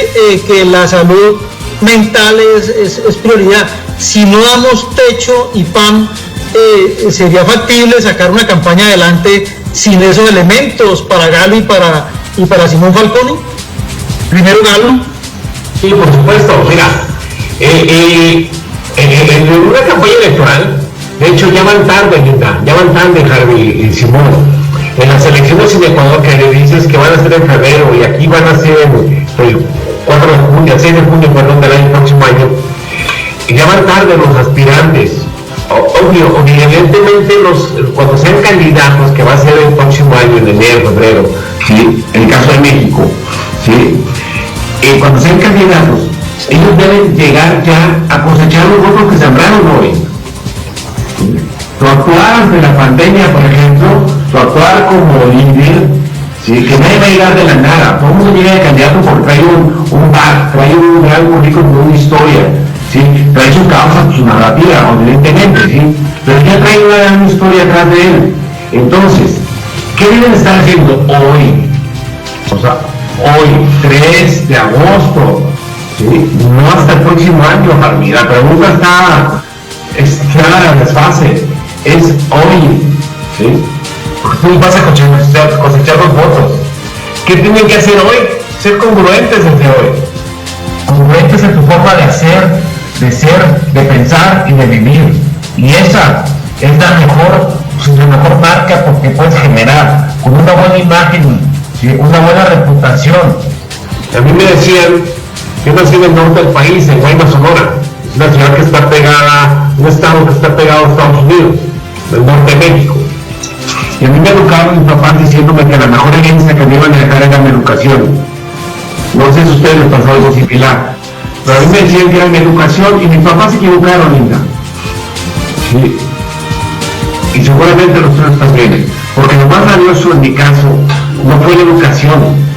que la salud mental es prioridad. Si no damos techo y pan, sería factible sacar una campaña adelante sin esos elementos para Galo y para Simón Falconi. Primero Galo. Sí, por supuesto. Mira, en una campaña electoral, de hecho ya van tarde, Linda, ya van tarde, Harvey y Simón. En las elecciones en Ecuador que le dices que van a ser en febrero y aquí van a ser el 4 de junio, el 6 de junio, perdón, del próximo año, y ya van tarde los aspirantes. Obvio, evidentemente cuando sean candidatos, que va a ser el próximo año, en enero, febrero, ¿sí? En el caso de México, ¿sí? Cuando sean candidatos, ellos deben llegar ya a cosechar los votos que sembraron hoy. Su actuar ante la pandemia, por ejemplo, su actuar como líder, ¿sí? Que nadie va a llegar de la nada. Todo el mundo llega de candidato porque trae un back, trae un gran currículum, una historia, ¿sí? Trae sus causas, su narrativa, evidentemente, ¿sí? Pero ya trae una gran historia atrás de él. Entonces, ¿qué deben estar haciendo hoy? O sea, hoy, 3 de agosto, ¿sí? No hasta el próximo año, Harvey. La pregunta es clara, desfase. Es hoy, ¿sí? Porque tú vas a cosechar los votos. ¿Qué tienen que hacer hoy? ser congruentes desde hoy, congruentes en tu forma de hacer, de ser, de pensar y de vivir. Y esa es la mejor marca, porque puedes generar con una buena imagen, ¿sí?, una buena reputación. A mí me decían, yo nací en el norte del país, en Guaymas, Sonora. Es una ciudad que está pegada, un estado que está pegado a Estados Unidos, del norte de México. Y a mí me educaron mis papás diciéndome que la mejor herencia que me iban a dejar era mi educación. No sé si a ustedes les pasó algo similar, pero a mí me decían que era mi educación, y mis papás se equivocaron, Linda. Sí. Y seguramente los tuyos también, porque lo más valioso en mi caso no fue la educación.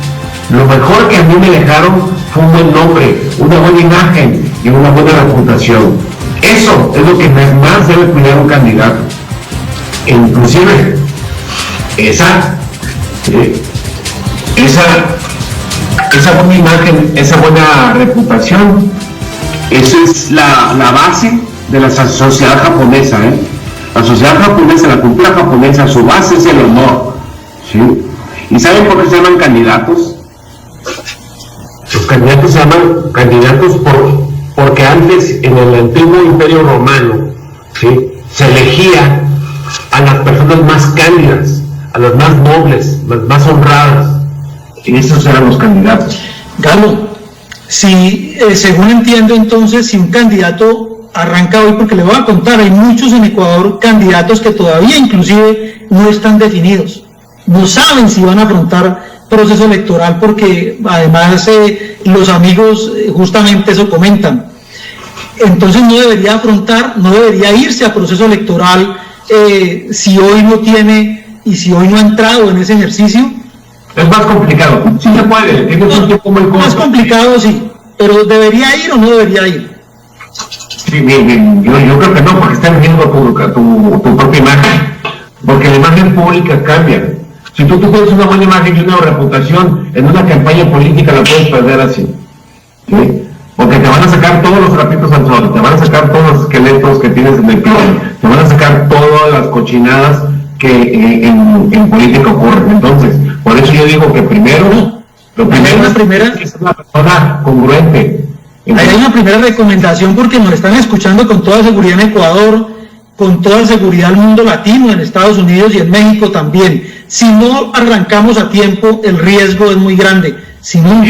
Lo mejor que a mí me dejaron fue un buen nombre, una buena imagen y una buena reputación. Eso es lo que más debe cuidar un candidato. E inclusive esa buena imagen, esa buena reputación, eso es la base de la sociedad japonesa, La sociedad japonesa, la cultura japonesa, su base es el honor, ¿sí? ¿Y saben por qué se llaman candidatos? Los candidatos se llaman candidatos porque antes, en el antiguo Imperio Romano, ¿sí?, se elegía a las personas más cándidas, a las más nobles, las más honradas, y esos eran los candidatos. Galo, si según entiendo entonces, si un candidato arranca hoy, porque le voy a contar, hay muchos en Ecuador candidatos que todavía inclusive no están definidos, no saben si van a afrontar proceso electoral, porque además los amigos justamente eso comentan. Entonces no debería irse a proceso electoral si hoy no tiene y si hoy no ha entrado en ese ejercicio. Es más complicado, sí se puede, tiene un tiempo muy corto. Más complicado, sí, pero ¿debería ir o no debería ir? Sí, bien. Yo creo que no, porque está viendo tu propia imagen, porque la imagen pública cambia. Si tú tienes una buena imagen y una reputación, en una campaña política la puedes perder así, ¿sí? Porque te van a sacar todos los trapitos al sol, te van a sacar todos los esqueletos que tienes en el pie, te van a sacar todas las cochinadas que en política ocurren. Entonces, por eso yo digo que lo primero es una persona congruente. Hay una primera recomendación, porque nos están escuchando con toda seguridad en Ecuador, con toda seguridad el mundo latino, en Estados Unidos y en México también. Si no arrancamos a tiempo, el riesgo es muy grande. Si no,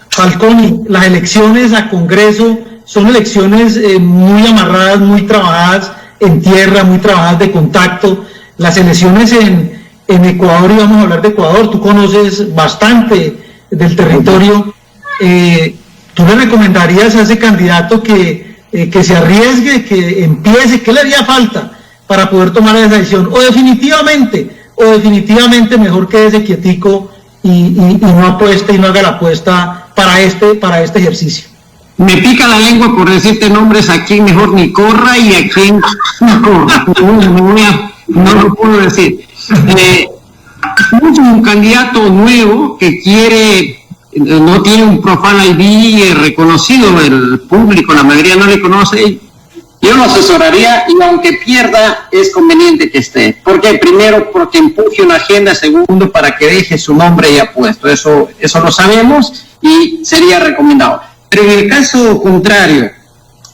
Falconi, las elecciones a Congreso son elecciones muy amarradas, muy trabajadas en tierra, muy trabajadas de contacto. Las elecciones en Ecuador, y vamos a hablar de Ecuador, tú conoces bastante del territorio, ¿tú le recomendarías a ese candidato que se arriesgue, que empiece? ¿Qué le haría falta para poder tomar esa decisión? O definitivamente mejor quédese quietico y no apueste y no haga la apuesta para este ejercicio. Me pica la lengua por decirte nombres, a quién mejor ni corra y a quién no corra. No lo puedo decir. Un candidato nuevo que no tiene un profile ID reconocido, el público, la mayoría no le conoce. Yo lo asesoraría, y aunque pierda, es conveniente que esté. Porque primero, porque empuje una agenda; segundo, para que deje su nombre ya puesto. Eso lo sabemos y sería recomendado. Pero en el caso contrario,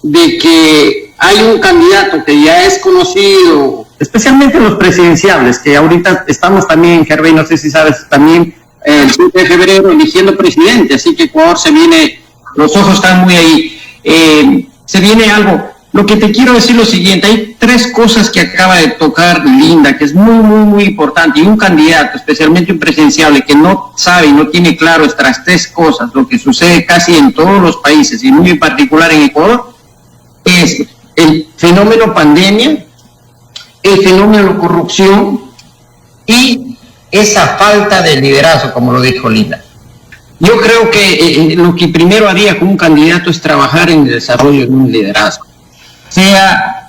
de que hay un candidato que ya es conocido, especialmente los presidenciables, que ahorita estamos también, Gervais, no sé si sabes, también el 7 de febrero eligiendo presidente, así que Ecuador se viene, los ojos están muy ahí, se viene algo. Lo que te quiero decir es lo siguiente: hay tres cosas que acaba de tocar Linda, que es muy importante, y un candidato, especialmente un presidenciable, que no sabe y no tiene claro estas tres cosas, lo que sucede casi en todos los países, y muy en particular en Ecuador, es el fenómeno pandemia, el fenómeno corrupción y esa falta de liderazgo, como lo dijo Linda. Yo creo que lo que primero haría con un candidato es trabajar en el desarrollo de un liderazgo, sea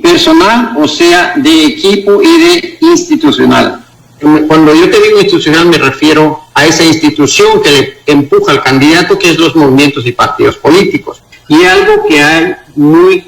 personal o sea de equipo y de institucional. Cuando yo te digo institucional, me refiero a esa institución que le empuja al candidato, que es los movimientos y partidos políticos. Y algo que hay muy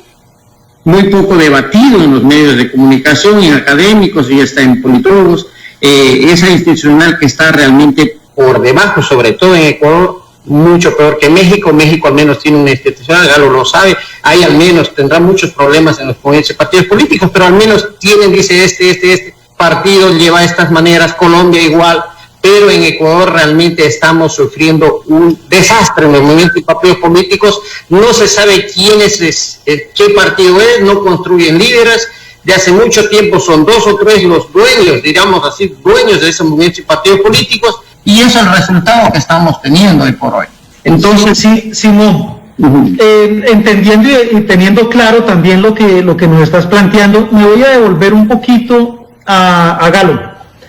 poco debatido en los medios de comunicación, en académicos y hasta en politólogos, esa institucional que está realmente por debajo, sobre todo en Ecuador, mucho peor que México. México al menos tiene una institución, Galo lo sabe, ahí al menos tendrá muchos problemas en los partidos políticos, pero al menos tienen, dice este partido lleva estas maneras, Colombia igual, pero en Ecuador realmente estamos sufriendo un desastre en el movimiento de partidos políticos. No se sabe quién es, qué partido es, no construyen líderes. De hace mucho tiempo son 2 o 3 los dueños, digamos así, dueños de ese movimiento y partidos políticos, y eso es el resultado que estamos teniendo hoy por hoy. Entonces, sí, Simón, entendiendo y teniendo claro también lo que nos estás planteando, me voy a devolver un poquito a Galo.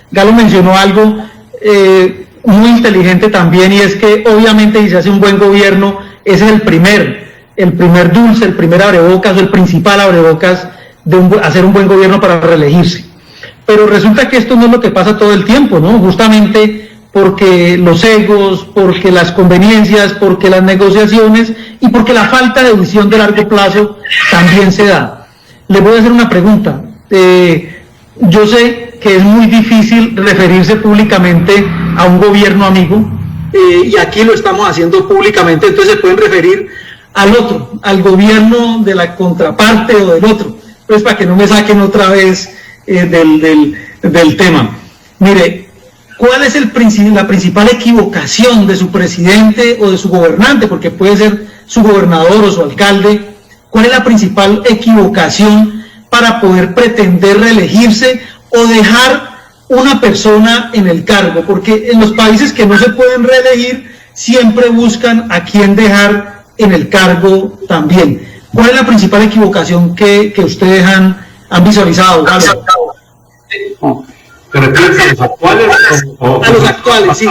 Galo mencionó algo muy inteligente también, y es que obviamente si se hace un buen gobierno, ese es el primer dulce, el primer abrebocas, o el principal abrebocas de hacer un buen gobierno para reelegirse. Pero resulta que esto no es lo que pasa todo el tiempo, ¿no? Justamente porque los egos, porque las conveniencias, porque las negociaciones y porque la falta de visión de largo plazo también se da. Les voy a hacer una pregunta. Yo sé que es muy difícil referirse públicamente a un gobierno amigo, y aquí lo estamos haciendo públicamente, entonces se pueden referir al otro, al gobierno de la contraparte o del otro, pues para que no me saquen otra vez del tema. Mire, ¿cuál es la principal equivocación de su presidente o de su gobernante? Porque puede ser su gobernador o su alcalde. ¿Cuál es la principal equivocación para poder pretender reelegirse o dejar una persona en el cargo? Porque en los países que no se pueden reelegir siempre buscan a quién dejar en el cargo también. ¿Cuál es la principal equivocación que ustedes han visualizado? ¿Te refieres a los actuales? A los actuales, sí.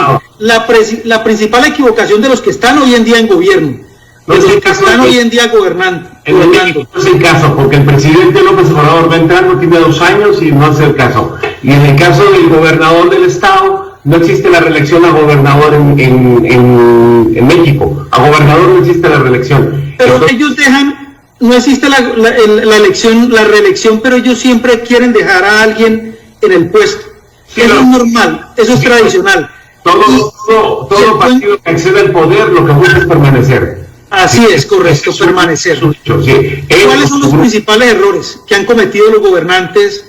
La principal equivocación de los que están hoy en día en gobierno, de los que están hoy en día gobernando. No es el caso, porque el presidente López Obrador va entrando, tiene 2 años y no es el caso. Y en el caso del gobernador del estado, no existe la reelección a gobernador en México. A gobernador no existe la reelección. Pero entonces, ellos dejan, no existe la reelección, pero ellos siempre quieren dejar a alguien en el puesto. Sí, eso es normal, eso es tradicional. Todo partido que accede al poder lo que busca es permanecer. Así es, correcto, permanecer. Sí. ¿Cuáles son los principales errores que han cometido los gobernantes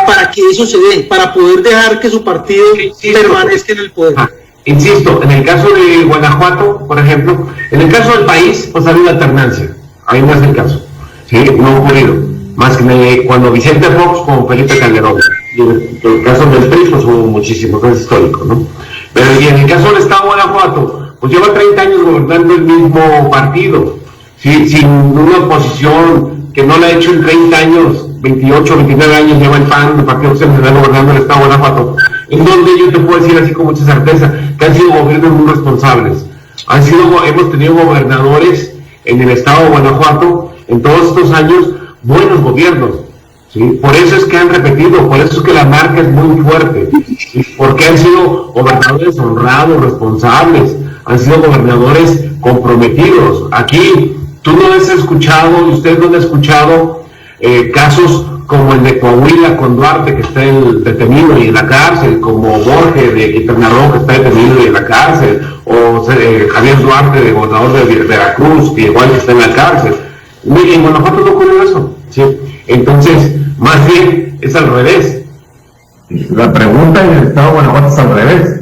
para que eso se dé, para poder dejar que su partido permanezca en el poder? Insisto, en el caso de Guanajuato, por ejemplo, en el caso del país, pues ha habido alternancia. Ahí no es el caso. ¿Sí? No ha ocurrido. Más que cuando Vicente Fox con Felipe Calderón. Y en el caso del PRI, pues hubo muchísimo, que es histórico, ¿no? Pero y en el caso del Estado de Guanajuato, pues lleva 30 años gobernando el mismo partido, ¿sí? Sin una oposición que no la ha hecho en 30 años, 28, 29 años lleva el PAN, el Partido Nacional gobernando el Estado de Guanajuato, en donde yo te puedo decir así con mucha certeza, que han sido gobiernos muy responsables. Hemos tenido gobernadores en el Estado de Guanajuato, en todos estos años, buenos gobiernos. ¿Sí? Por eso es que han repetido, por eso es que la marca es muy fuerte, ¿sí? Porque han sido gobernadores honrados, responsables, han sido gobernadores comprometidos. Aquí tú no has escuchado, y usted no ha escuchado casos como el de Coahuila con Duarte, que está detenido y en la cárcel, como Borges de Quintana Roo, que está detenido y en la cárcel, o Javier Duarte, de gobernador de Veracruz, que igual está en la cárcel. En Guanajuato no ocurrió eso, ¿sí? Entonces, más bien, es al revés. La pregunta en el Estado de Guanajuato es al revés.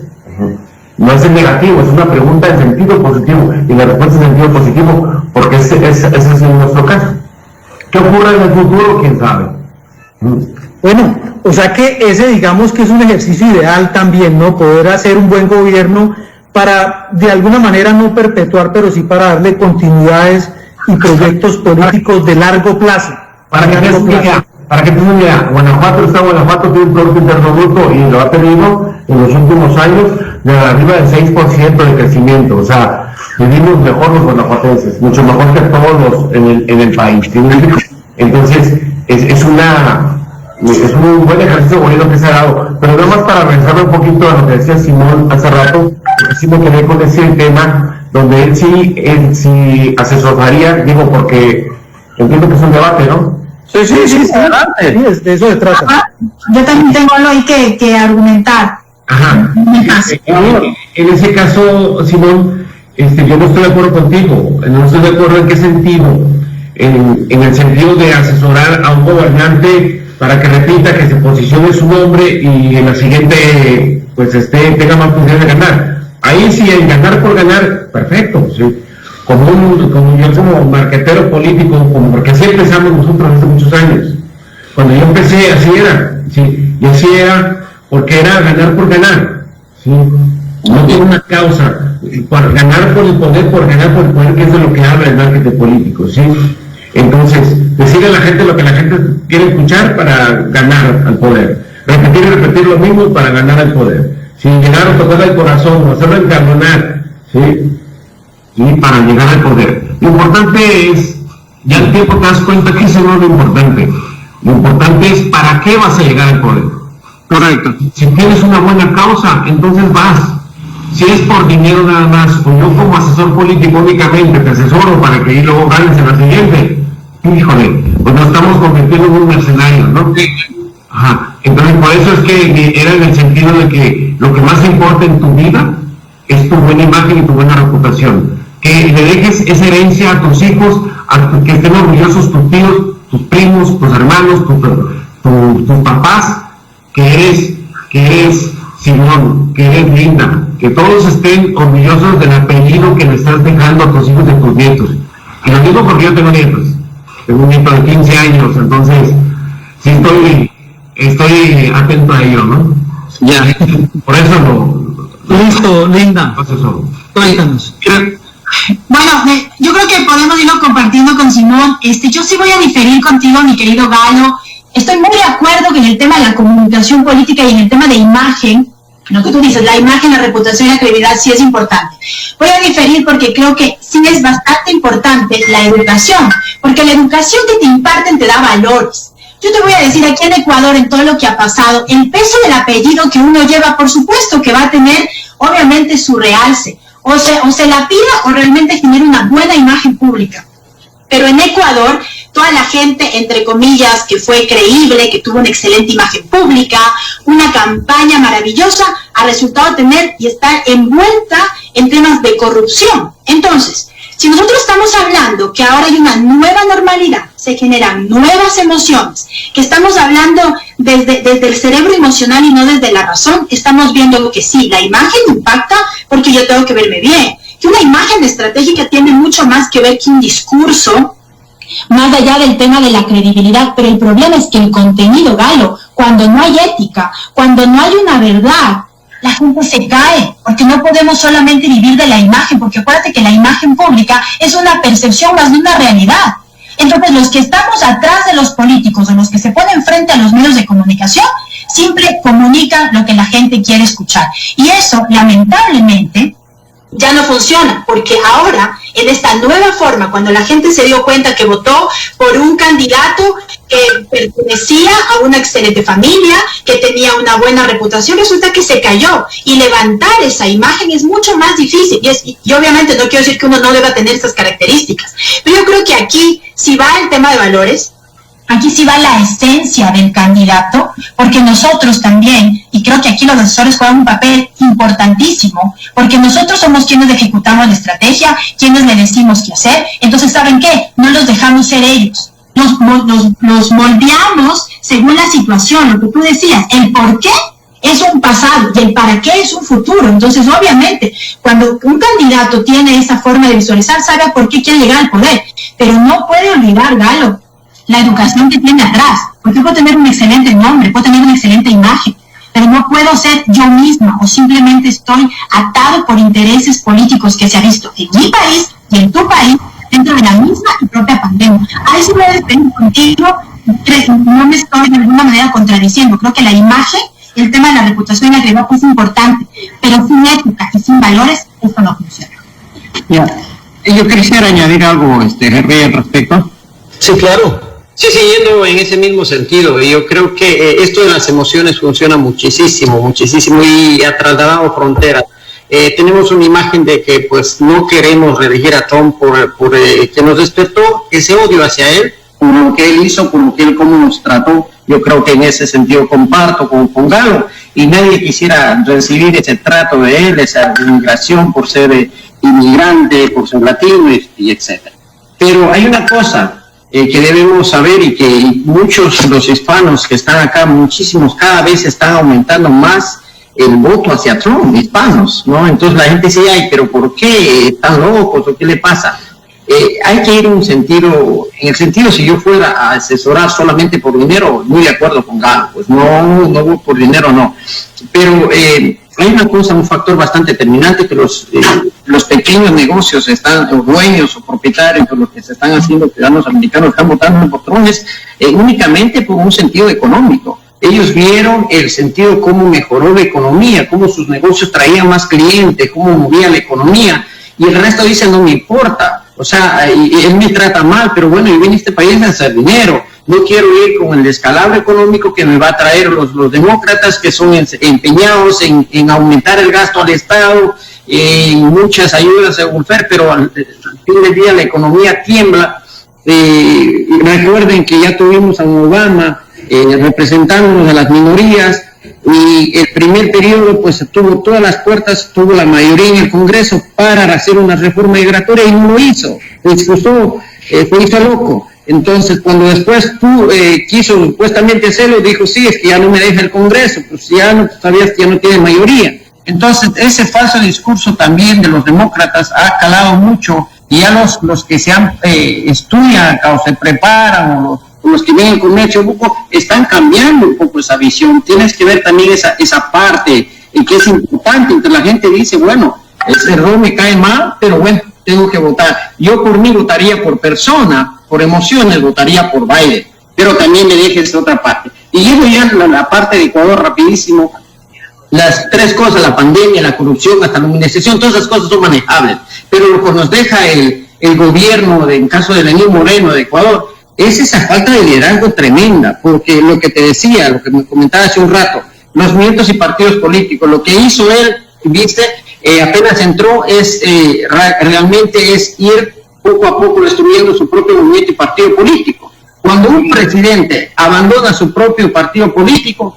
No es en negativo, es una pregunta en sentido positivo. Y la respuesta es en sentido positivo, porque ese es nuestro caso. ¿Qué ocurre en el futuro? ¿Quién sabe? Bueno, o sea que ese, digamos que es un ejercicio ideal también, ¿no? Poder hacer un buen gobierno para, de alguna manera, no perpetuar, pero sí para darle continuidades y proyectos políticos de largo plazo. Para que tengas una idea, Guanajuato tiene un Producto Interno Bruto y lo ha tenido en los últimos años de arriba del 6% de crecimiento. O sea, vivimos mejor los guanajuatenses, mucho mejor que todos en el país. Entonces, es un buen ejercicio bonito que se ha dado. Pero nada más para regresarme un poquito a lo que decía Simón hace rato, sí me quedé con ese tema donde él sí asesoraría, digo, porque entiendo que es un debate, ¿no? Sí, adelante. Sí, de eso se trata. Yo también tengo algo ahí que argumentar. Ajá. en ese caso, Simón, yo no estoy de acuerdo contigo. No estoy de acuerdo en qué sentido. En el sentido de asesorar a un gobernante para que repita, que se posicione su nombre y en la siguiente pues tenga más posibilidad de ganar. Ahí sí, en ganar por ganar, perfecto, sí. Como yo como marquetero político, porque así empezamos nosotros hace muchos años. Cuando yo empecé, así era, sí, y así era porque era ganar por ganar, sí. No tiene una causa, por ganar por el poder, que es de lo que habla el marketing político, sí. Entonces, decirle a la gente lo que la gente quiere escuchar para ganar al poder. Repetir y repetir lo mismo para ganar al poder. Sin llegar a tocar el corazón, hacerlo encarnar, ¿sí? Y para llegar al poder. Lo importante es, ya al tiempo te das cuenta que eso no es lo importante. Lo importante es para qué vas a llegar al poder. Correcto. Si tienes una buena causa, entonces vas. Si es por dinero nada más, o yo como asesor político únicamente te asesoro para que luego ganes en la siguiente, híjole, pues nos estamos convirtiendo en un mercenario, ¿no? Ajá. Entonces por eso es que era en el sentido de que lo que más importa en tu vida es tu buena imagen y tu buena reputación. Que le dejes esa herencia a tus hijos, que estén orgullosos tus tíos, tus primos, tus hermanos, tus papás, que eres Simón, que eres Linda, que todos estén orgullosos del apellido que le estás dejando a tus hijos y a tus nietos. Y lo digo porque yo tengo nietos. Tengo un nieto de 15 años, entonces sí estoy atento a ello, ¿no? Ya. Por eso lo... Listo, Linda. Cuéntanos. Bueno, yo creo que podemos irlo compartiendo con Simón. Yo sí voy a diferir contigo, mi querido Galo. Estoy muy de acuerdo que en el tema de la comunicación política y en el tema de imagen, lo que tú dices, la imagen, la reputación y la credibilidad sí es importante. Voy a diferir porque creo que sí es bastante importante la educación, porque la educación que te imparten te da valores. Yo te voy a decir, aquí en Ecuador, en todo lo que ha pasado, el peso del apellido que uno lleva, por supuesto que va a tener, obviamente, su realce. O se la pida o realmente genera una buena imagen pública. Pero en Ecuador, toda la gente, entre comillas, que fue creíble, que tuvo una excelente imagen pública, una campaña maravillosa, ha resultado tener y estar envuelta en temas de corrupción. Entonces, si nosotros estamos hablando que ahora hay una nueva normalidad, se generan nuevas emociones, que estamos hablando desde el cerebro emocional y no desde la razón, estamos viendo que sí, la imagen impacta porque yo tengo que verme bien, que una imagen estratégica tiene mucho más que ver que un discurso, más allá del tema de la credibilidad, pero el problema es que el contenido, Galo, cuando no hay ética, cuando no hay una verdad, la gente se cae, porque no podemos solamente vivir de la imagen, porque acuérdate que la imagen pública es una percepción más de una realidad. Entonces, los que estamos atrás de los políticos o los que se ponen frente a los medios de comunicación, siempre comunican lo que la gente quiere escuchar. Y eso, lamentablemente, ya no funciona, porque ahora, en esta nueva forma, cuando la gente se dio cuenta que votó por un candidato que pertenecía a una excelente familia, que tenía una buena reputación, resulta que se cayó, y levantar esa imagen es mucho más difícil, y obviamente no quiero decir que uno no deba tener estas características, pero yo creo que aquí, si va el tema de valores, aquí sí va la esencia del candidato, porque nosotros también, y creo que aquí los asesores juegan un papel importantísimo, porque nosotros somos quienes ejecutamos la estrategia, quienes le decimos qué hacer, entonces ¿saben qué? No los dejamos ser ellos, los moldeamos según la situación, lo que tú decías, el por qué es un pasado y el para qué es un futuro. Entonces, obviamente, cuando un candidato tiene esa forma de visualizar, sabe por qué quiere llegar al poder, pero no puede olvidar, Galo, la educación que tiene atrás, porque puedo tener un excelente nombre, puedo tener una excelente imagen, pero no puedo ser yo misma o simplemente estoy atado por intereses políticos que se ha visto en mi país y en tu país dentro de la misma y propia pandemia. Ahí sí me dependo contigo, no me estoy de alguna manera contradiciendo, creo que la imagen, el tema de la reputación y la credibilidad es importante, pero sin ética y sin valores, esto no funciona. Ya. Yo quisiera añadir algo, Henry, al respecto. Sí, claro. Sí, siguiendo en ese mismo sentido, yo creo que esto de las emociones funciona muchísimo y ha trasladado fronteras. Tenemos una imagen de que pues no queremos reelegir a Trump por que nos despertó ese odio hacia él, por lo que él hizo, por lo que él cómo nos trató. Yo creo que en ese sentido comparto con Galo, y nadie quisiera recibir ese trato de él, esa inmigración por ser inmigrante, por ser latino y etcétera. Pero hay una cosa que debemos saber, y que muchos de los hispanos que están acá, muchísimos, cada vez están aumentando más el voto hacia Trump, hispanos, ¿no? Entonces la gente dice, ay, pero ¿por qué están locos o qué le pasa? Hay que ir en el sentido, si yo fuera a asesorar solamente por dinero, muy de acuerdo con Galo, pues no por dinero no. Pero hay una cosa, un factor bastante determinante, que los pequeños negocios o dueños o propietarios, por los que se están haciendo ciudadanos americanos, están votando por Trump, únicamente por un sentido económico. Ellos vieron el sentido cómo mejoró la economía, cómo sus negocios traían más clientes, cómo movía la economía, y el resto dice, no me importa. O sea, y él me trata mal, pero bueno, yo vine a este país a hacer dinero. No quiero ir con el descalabro económico que me va a traer los demócratas, que son empeñados en aumentar el gasto al Estado, en muchas ayudas de welfare, pero al fin del día la economía tiembla. Recuerden que ya tuvimos a Obama representándonos a las minorías, y el primer periodo pues tuvo todas las puertas, tuvo la mayoría en el Congreso para hacer una reforma migratoria, y no lo hizo, fue hizo loco. Entonces cuando después quiso supuestamente hacerlo, dijo, sí, es que ya no me deja el Congreso, pues ya no sabías que ya no tiene mayoría. Entonces ese falso discurso también de los demócratas ha calado mucho, y ya los que estudian o se preparan, o los que vienen con Mecho Buco, están cambiando un poco esa visión. Tienes que ver también esa parte, que es importante, entre la gente dice, bueno, ese error me cae mal, pero bueno, tengo que votar. Yo por mí votaría por persona, por emociones votaría por Biden, pero también me dejes otra parte. Y llego ya a la parte de Ecuador rapidísimo. Las tres cosas, la pandemia, la corrupción, hasta la administración, todas esas cosas son manejables, pero lo que nos deja el gobierno, en caso de Lenín Moreno de Ecuador, es esa falta de liderazgo tremenda, porque lo que te decía, lo que me comentaba hace un rato, los movimientos y partidos políticos, lo que hizo él, viste, apenas entró, realmente es ir poco a poco destruyendo su propio movimiento y partido político. Cuando un presidente abandona su propio partido político,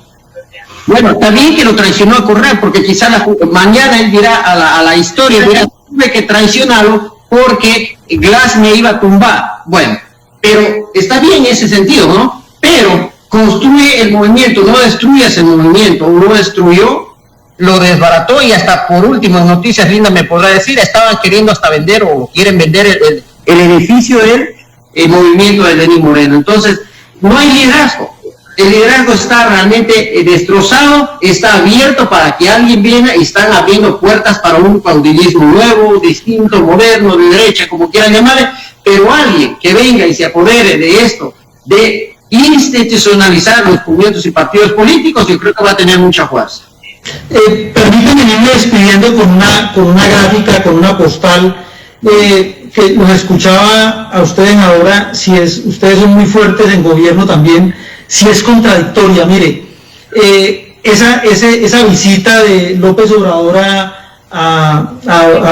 bueno, está bien que lo traicionó a Correa, porque quizá mañana él dirá a la historia, dirá, tuve que traicionarlo porque Glass me iba a tumbar. Bueno, pero está bien en ese sentido, ¿no? Pero construye el movimiento, no destruyas el movimiento. Lo destruyó, lo desbarató, y hasta por último, en Noticias Lindas me podrá decir, estaban queriendo hasta vender o quieren vender el edificio del movimiento de Lenín Moreno. Entonces, no hay liderazgo. El liderazgo está realmente destrozado, está abierto para que alguien venga, y están abriendo puertas para un caudillismo nuevo, distinto, moderno, de derecha, como quieran llamarle, pero alguien que venga y se apodere de esto, de institucionalizar los movimientos y partidos políticos, yo creo que va a tener mucha fuerza. Permítanme irme despidiendo con una gráfica, con una postal, que los escuchaba a ustedes ahora. Ustedes son muy fuertes en gobierno también, si es contradictoria. Mire, esa visita de López Obrador a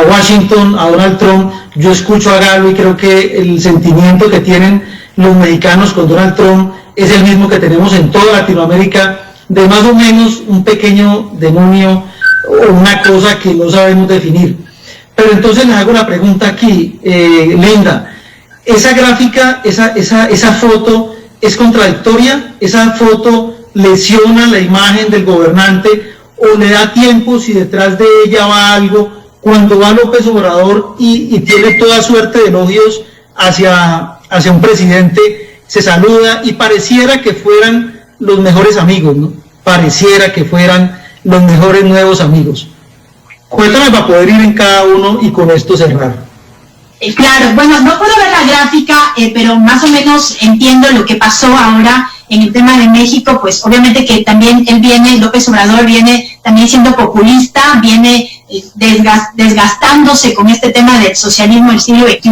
Washington, a Donald Trump, yo escucho a Galo y creo que el sentimiento que tienen los mexicanos con Donald Trump es el mismo que tenemos en toda Latinoamérica, de más o menos un pequeño demonio o una cosa que no sabemos definir. Pero entonces les hago la pregunta aquí, Linda, esa gráfica, esa foto es contradictoria, esa foto lesiona la imagen del gobernante, o le da tiempo, si detrás de ella va algo, cuando va López Obrador y tiene toda suerte de elogios hacia un presidente, se saluda y pareciera que fueran los mejores amigos, ¿no? Pareciera que fueran los mejores nuevos amigos. Cuéntame para poder ir en cada uno y con esto cerrar. Claro, bueno, no puedo ver la gráfica, pero más o menos entiendo lo que pasó ahora en el tema de México. Pues obviamente que también López Obrador viene también siendo populista, viene desgastándose con este tema del socialismo del siglo XXI,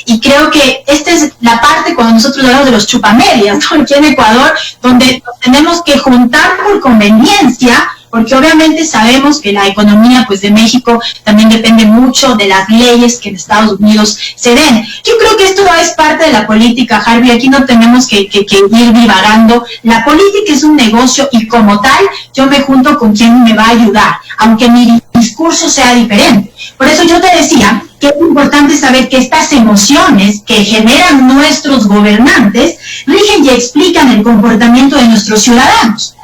y creo que esta es la parte cuando nosotros hablamos de los chupamedias, ¿no? Aquí en Ecuador, donde nos tenemos que juntar por conveniencia porque obviamente sabemos que la economía pues de México también depende mucho de las leyes que en Estados Unidos se den. Yo creo que esto es parte de la política, Harvey, aquí no tenemos que ir divagando. La política es un negocio y como tal yo me junto con quien me va a ayudar, aunque mi discurso sea diferente. Por eso yo te decía que es importante saber que estas emociones que generan nuestros gobernantes rigen y explican el comportamiento de nuestros ciudadanos.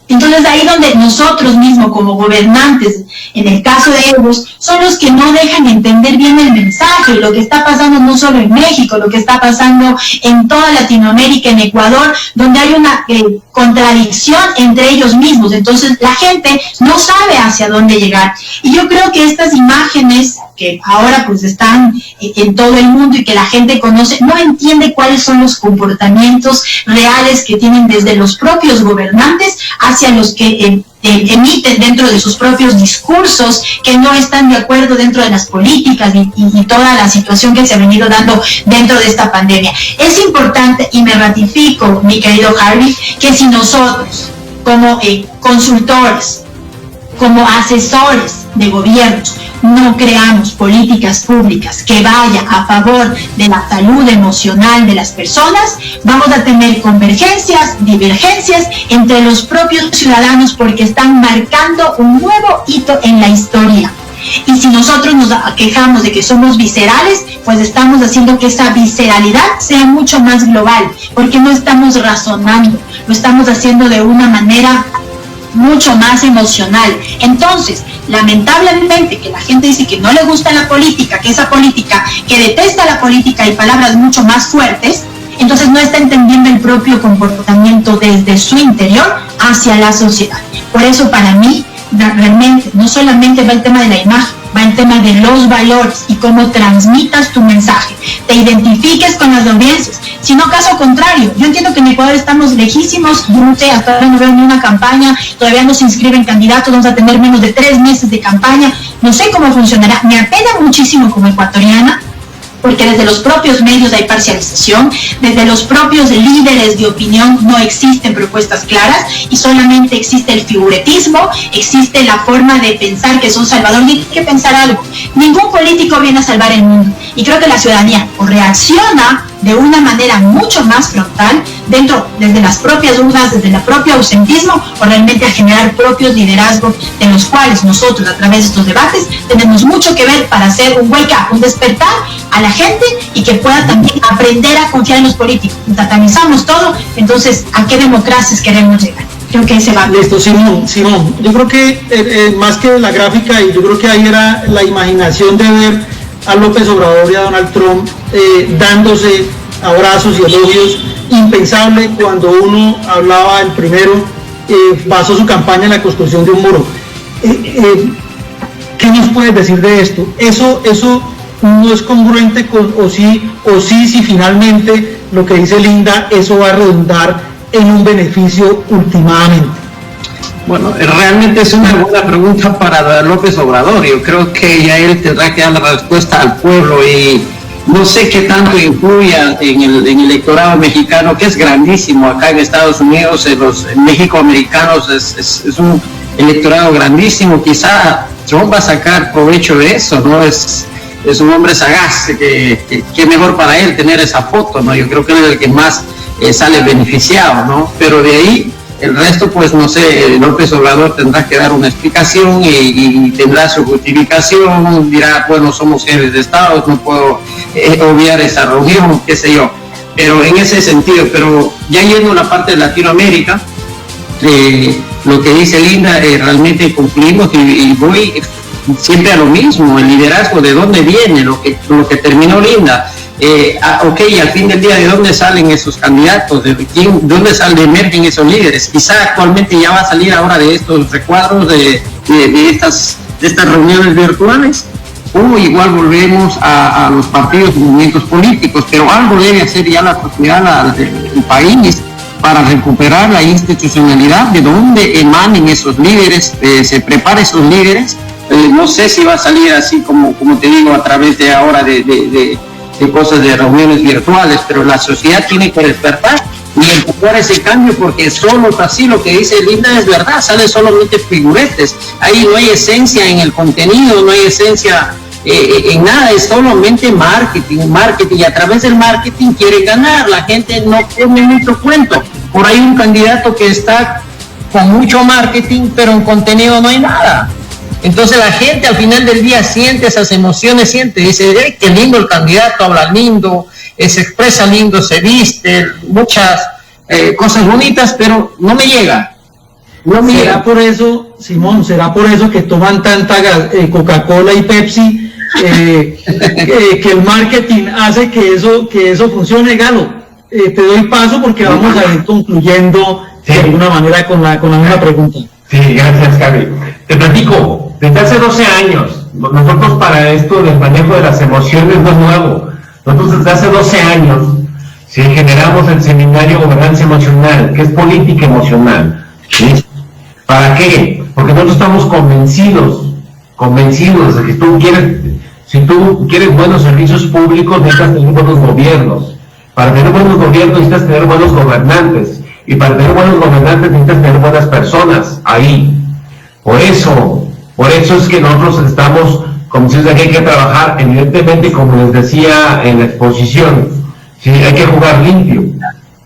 Entonces ahí donde nosotros mismos como gobernantes, en el caso de ellos, son los que no dejan entender bien el mensaje, lo que está pasando no solo en México, lo que está pasando en toda Latinoamérica, en Ecuador, donde hay una contradicción entre ellos mismos. Entonces la gente no sabe hacia dónde llegar. Y yo creo que estas imágenes que ahora pues están en todo el mundo y que la gente conoce, no entiende cuáles son los comportamientos reales que tienen desde los propios gobernantes hacia los que emiten dentro de sus propios discursos, que no están de acuerdo dentro de las políticas y toda la situación que se ha venido dando dentro de esta pandemia. Es importante, y me ratifico, mi querido Harvey, que si nosotros como consultores, como asesores de gobiernos, no creamos políticas públicas que vayan a favor de la salud emocional de las personas, vamos a tener convergencias, divergencias entre los propios ciudadanos porque están marcando un nuevo hito en la historia. Y si nosotros nos quejamos de que somos viscerales, pues estamos haciendo que esa visceralidad sea mucho más global, porque no estamos razonando, lo estamos haciendo de una manera mucho más emocional. Entonces, lamentablemente, que la gente dice que no le gusta la política, que esa política, que detesta la política y palabras mucho más fuertes, entonces no está entendiendo el propio comportamiento desde su interior hacia la sociedad. Por eso, para mí, realmente, no solamente va el tema de la imagen, va el tema de los valores y cómo transmitas tu mensaje, te identifiques con las audiencias, sino caso contrario. Yo entiendo que en Ecuador estamos lejísimos, yo no sé, hasta ahora no veo ni una campaña, todavía no se inscriben candidatos, vamos a tener menos de 3 meses de campaña, no sé cómo funcionará, me apena muchísimo como ecuatoriana, porque desde los propios medios hay parcialización, desde los propios líderes de opinión no existen propuestas claras y solamente existe el figuretismo, existe la forma de pensar que son salvadores. Y hay que pensar algo, ningún político viene a salvar el mundo y creo que la ciudadanía o reacciona de una manera mucho más frontal desde las propias dudas, desde el propio ausentismo, o realmente a generar propios liderazgos de los cuales nosotros a través de estos debates tenemos mucho que ver para hacer un wake up, un despertar a la gente y que pueda también aprender a confiar en los políticos. Satanizamos todo, entonces ¿a qué democracias queremos llegar? Creo que ahí se va. Listo, Simón, yo creo que más que la gráfica, y yo creo que ahí era la imaginación de ver a López Obrador y a Donald Trump dándose abrazos y elogios, impensable cuando uno hablaba, el primero basó su campaña en la construcción de un muro. ¿Qué nos puedes decir de esto? Eso no es congruente con o sí, si finalmente lo que dice Linda, eso va a redundar en un beneficio últimamente. Bueno, realmente es una buena pregunta para López Obrador. Yo creo que ya él tendrá que dar la respuesta al pueblo y no sé qué tanto influya en el electorado mexicano, que es grandísimo acá en Estados Unidos. Los mexicoamericanos es un electorado grandísimo. Quizá Trump va a sacar provecho de eso, ¿no? Es un hombre sagaz, que mejor para él tener esa foto, ¿no? Yo creo que él es el que más sale beneficiado, ¿no? Pero de ahí el resto, pues no sé, López Obrador tendrá que dar una explicación y tendrá su justificación, dirá, bueno, somos jefes de Estado, no puedo obviar esa reunión, qué sé yo. Pero en ese sentido, pero ya yendo a la parte de Latinoamérica, lo que dice Linda, realmente cumplimos y voy siempre a lo mismo, el liderazgo, de dónde viene, lo que terminó Linda. Ok, al fin del día, ¿de dónde salen esos candidatos? ¿Dónde emergen esos líderes? Quizá actualmente ya va a salir ahora de estos recuadros de estas reuniones virtuales, o igual volvemos a los partidos y movimientos políticos, pero algo debe hacer ya la sociedad, el país, para recuperar la institucionalidad, de dónde emanen esos líderes, se preparen esos líderes. No sé si va a salir así como te digo, a través de ahora de cosas de reuniones virtuales, pero la sociedad tiene que despertar y empujar ese cambio, porque solo así lo que dice Linda es verdad, salen solamente figuretes, ahí no hay esencia en el contenido, no hay esencia en nada, es solamente marketing, y a través del marketing quieren ganar, la gente no tiene mucho cuento, por ahí un candidato que está con mucho marketing, pero en contenido no hay nada. Entonces la gente al final del día siente esas emociones, dice, qué lindo el candidato, habla lindo, se expresa lindo, se viste, muchas cosas bonitas, pero no me llega. ¿Será por eso, Simón, será por eso que toman tanta Coca-Cola y Pepsi, que el marketing hace que eso funcione? Galo, te doy paso porque vamos a ir concluyendo de alguna manera con la misma pregunta. Sí, gracias, Javi. Te platico, desde hace 12 años, nosotros para esto del manejo de las emociones no es nuevo. Nosotros desde hace 12 años generamos el seminario Gobernanza Emocional, que es política emocional. ¿Sí? ¿Para qué? Porque nosotros estamos convencidos de que si tú quieres buenos servicios públicos, necesitas tener buenos gobiernos. Para tener buenos gobiernos necesitas tener buenos gobernantes. Y para tener buenos gobernantes necesitas tener buenas personas ahí. Por eso es que nosotros estamos convencidos de que hay que trabajar, evidentemente, como les decía en la exposición, ¿sí? Hay que jugar limpio,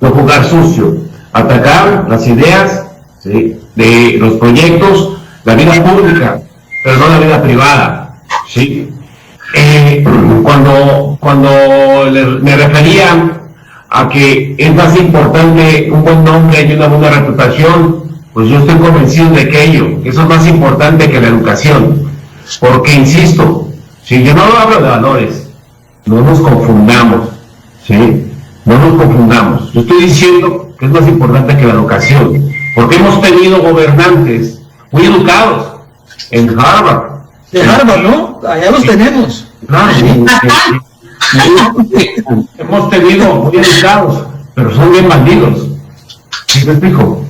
no jugar sucio, atacar las ideas, ¿sí?, de los proyectos, la vida pública, pero no la vida privada, ¿sí? Cuando me refería a que es más importante un buen nombre y una buena reputación, pues yo estoy convencido de que eso es más importante que la educación, porque insisto, si yo no hablo de valores, no nos confundamos, ¿sí? No nos confundamos. Yo estoy diciendo que es más importante que la educación, porque hemos tenido gobernantes muy educados en Harvard. De Harvard, ¿no? Allá los tenemos. Claro, hemos tenido muy educados, pero son bien bandidos. ¿Sí me explico?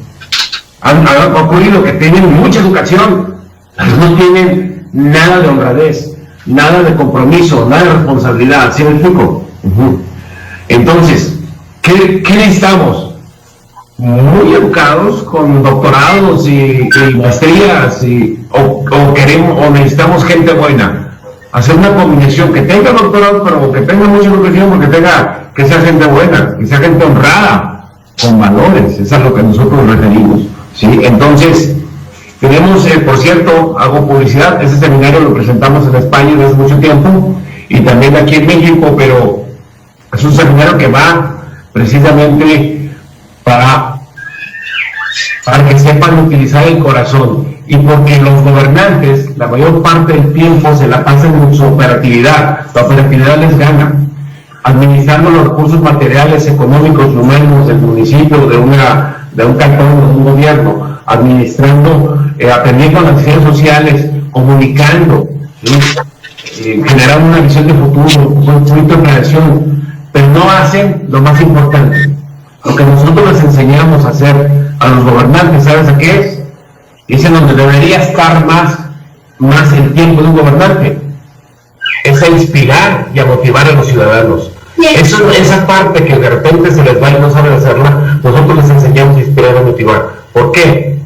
Ha ocurrido que tienen mucha educación, pero no tienen nada de honradez, nada de compromiso, nada de responsabilidad. ¿Sí me explico? Entonces, ¿qué necesitamos? Muy educados, con doctorados y maestrías, o necesitamos gente buena. Hacer una combinación, que tenga doctorado, pero que tenga mucha educación, que sea gente buena, que sea gente honrada, con valores. Eso es a lo que nosotros referimos, ¿sí? Entonces, tenemos, por cierto, hago publicidad, ese seminario lo presentamos en España desde hace mucho tiempo, y también aquí en México, pero es un seminario que va precisamente para que sepan utilizar el corazón, y porque los gobernantes la mayor parte del tiempo se la pasan en su operatividad. La operatividad les gana, administrando los recursos materiales, económicos y humanos del municipio, de un cantón, de un gobierno, administrando, atendiendo a las necesidades sociales, comunicando, ¿sí? Generando una visión de futuro, un proyecto de creación, pero no hacen lo más importante. Lo que nosotros les enseñamos a hacer a los gobernantes, ¿sabes a qué es? Es en donde debería estar más el tiempo de un gobernante. Es a inspirar y a motivar a los ciudadanos. Esa parte que de repente se les va y no saben hacerla, nosotros les enseñamos a inspirar y a motivar. ¿Por qué?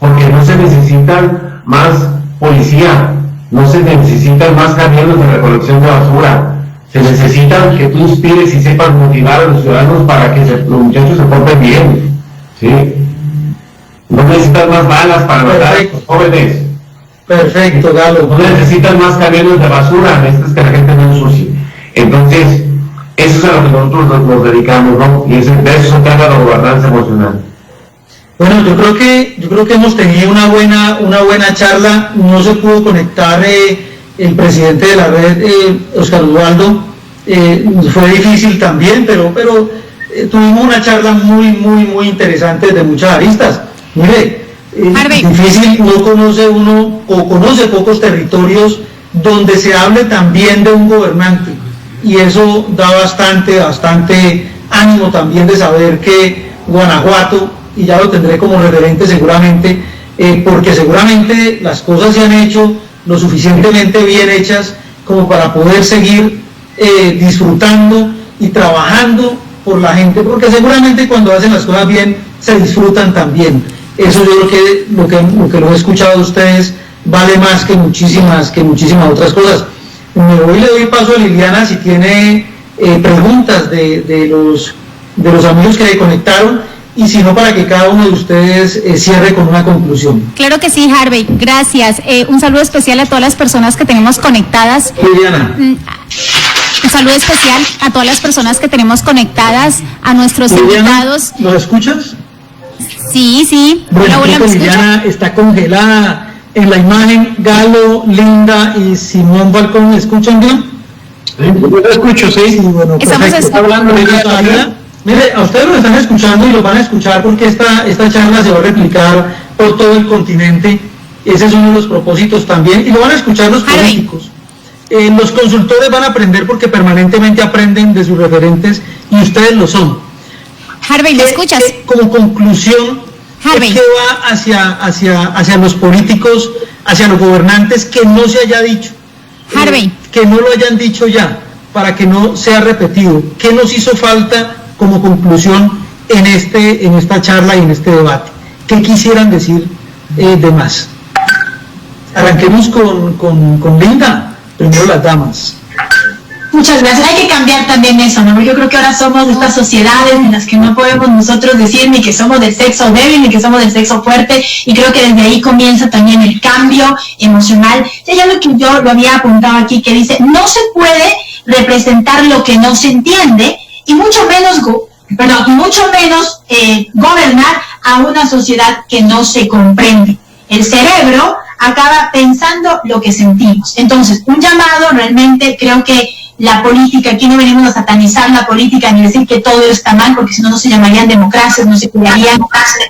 Porque no se necesitan más policía, no se necesitan más camiones de recolección de basura. Se necesitan que tú inspires y sepas motivar a los ciudadanos para que los muchachos se porten bien, ¿sí? No necesitan más balas para matar a los jóvenes. Perfecto, Galo. No necesitan más camiones de basura, necesitas que la gente no ensucie. Entonces, eso es a lo que nosotros nos dedicamos, ¿no? Y de eso se trata la gobernanza emocional. Bueno, yo creo que hemos tenido una buena charla. No se pudo conectar el presidente de la red, Oscar Osvaldo. Fue difícil también, pero tuvimos una charla muy interesante desde muchas aristas. Mire, difícil, no conoce uno o conoce pocos territorios donde se hable también de un gobernante, y eso da bastante ánimo también de saber que Guanajuato, y ya lo tendré como referente seguramente, porque seguramente las cosas se han hecho lo suficientemente bien hechas como para poder seguir disfrutando y trabajando por la gente, porque seguramente cuando hacen las cosas bien se disfrutan también. Eso yo creo que lo que lo he escuchado de ustedes vale más que muchísimas otras cosas. Le doy paso a Liliana si tiene preguntas de los amigos que le conectaron, y si no, para que cada uno de ustedes cierre con una conclusión. Claro que sí, Harvey, gracias. Un saludo especial a todas las personas que tenemos conectadas. Liliana. Un saludo especial a todas las personas que tenemos conectadas, a nuestros invitados. ¿Los escuchas? Sí. Bueno, hola, ¿me Liliana escucha? está congelada en la imagen. Galo, Linda y Simón Falcón, ¿me escuchan bien? Yo lo escucho, sí. Bueno, Estamos perfecto. hablando de Liliana. Mire, a ustedes lo están escuchando y lo van a escuchar porque esta charla se va a replicar por todo el continente. Ese es uno de los propósitos también, y lo van a escuchar los políticos. Los consultores van a aprender porque permanentemente aprenden de sus referentes, y ustedes lo son. Harvey, ¿me escuchas? Como conclusión, Harvey. ¿qué va hacia los políticos, hacia los gobernantes, que no se haya dicho? Harvey. Que no lo hayan dicho ya, para que no sea repetido. ¿Qué nos hizo falta como conclusión en esta charla y en este debate? ¿Qué quisieran decir de más? Arranquemos con Linda, primero las damas. Muchas gracias. Hay que cambiar también eso, ¿no? Yo creo que ahora somos de estas sociedades en las que no podemos nosotros decir ni que somos del sexo débil ni que somos del sexo fuerte, y creo que desde ahí comienza también el cambio emocional. Ya lo que yo lo había apuntado aquí, que dice, no se puede representar lo que no se entiende, y mucho menos gobernar a una sociedad que no se comprende. El cerebro acaba pensando lo que sentimos. Entonces, un llamado, realmente creo que la política, aquí no venimos a satanizar la política ni decir que todo está mal, porque si no, no se llamarían democracias, no se crearían democracias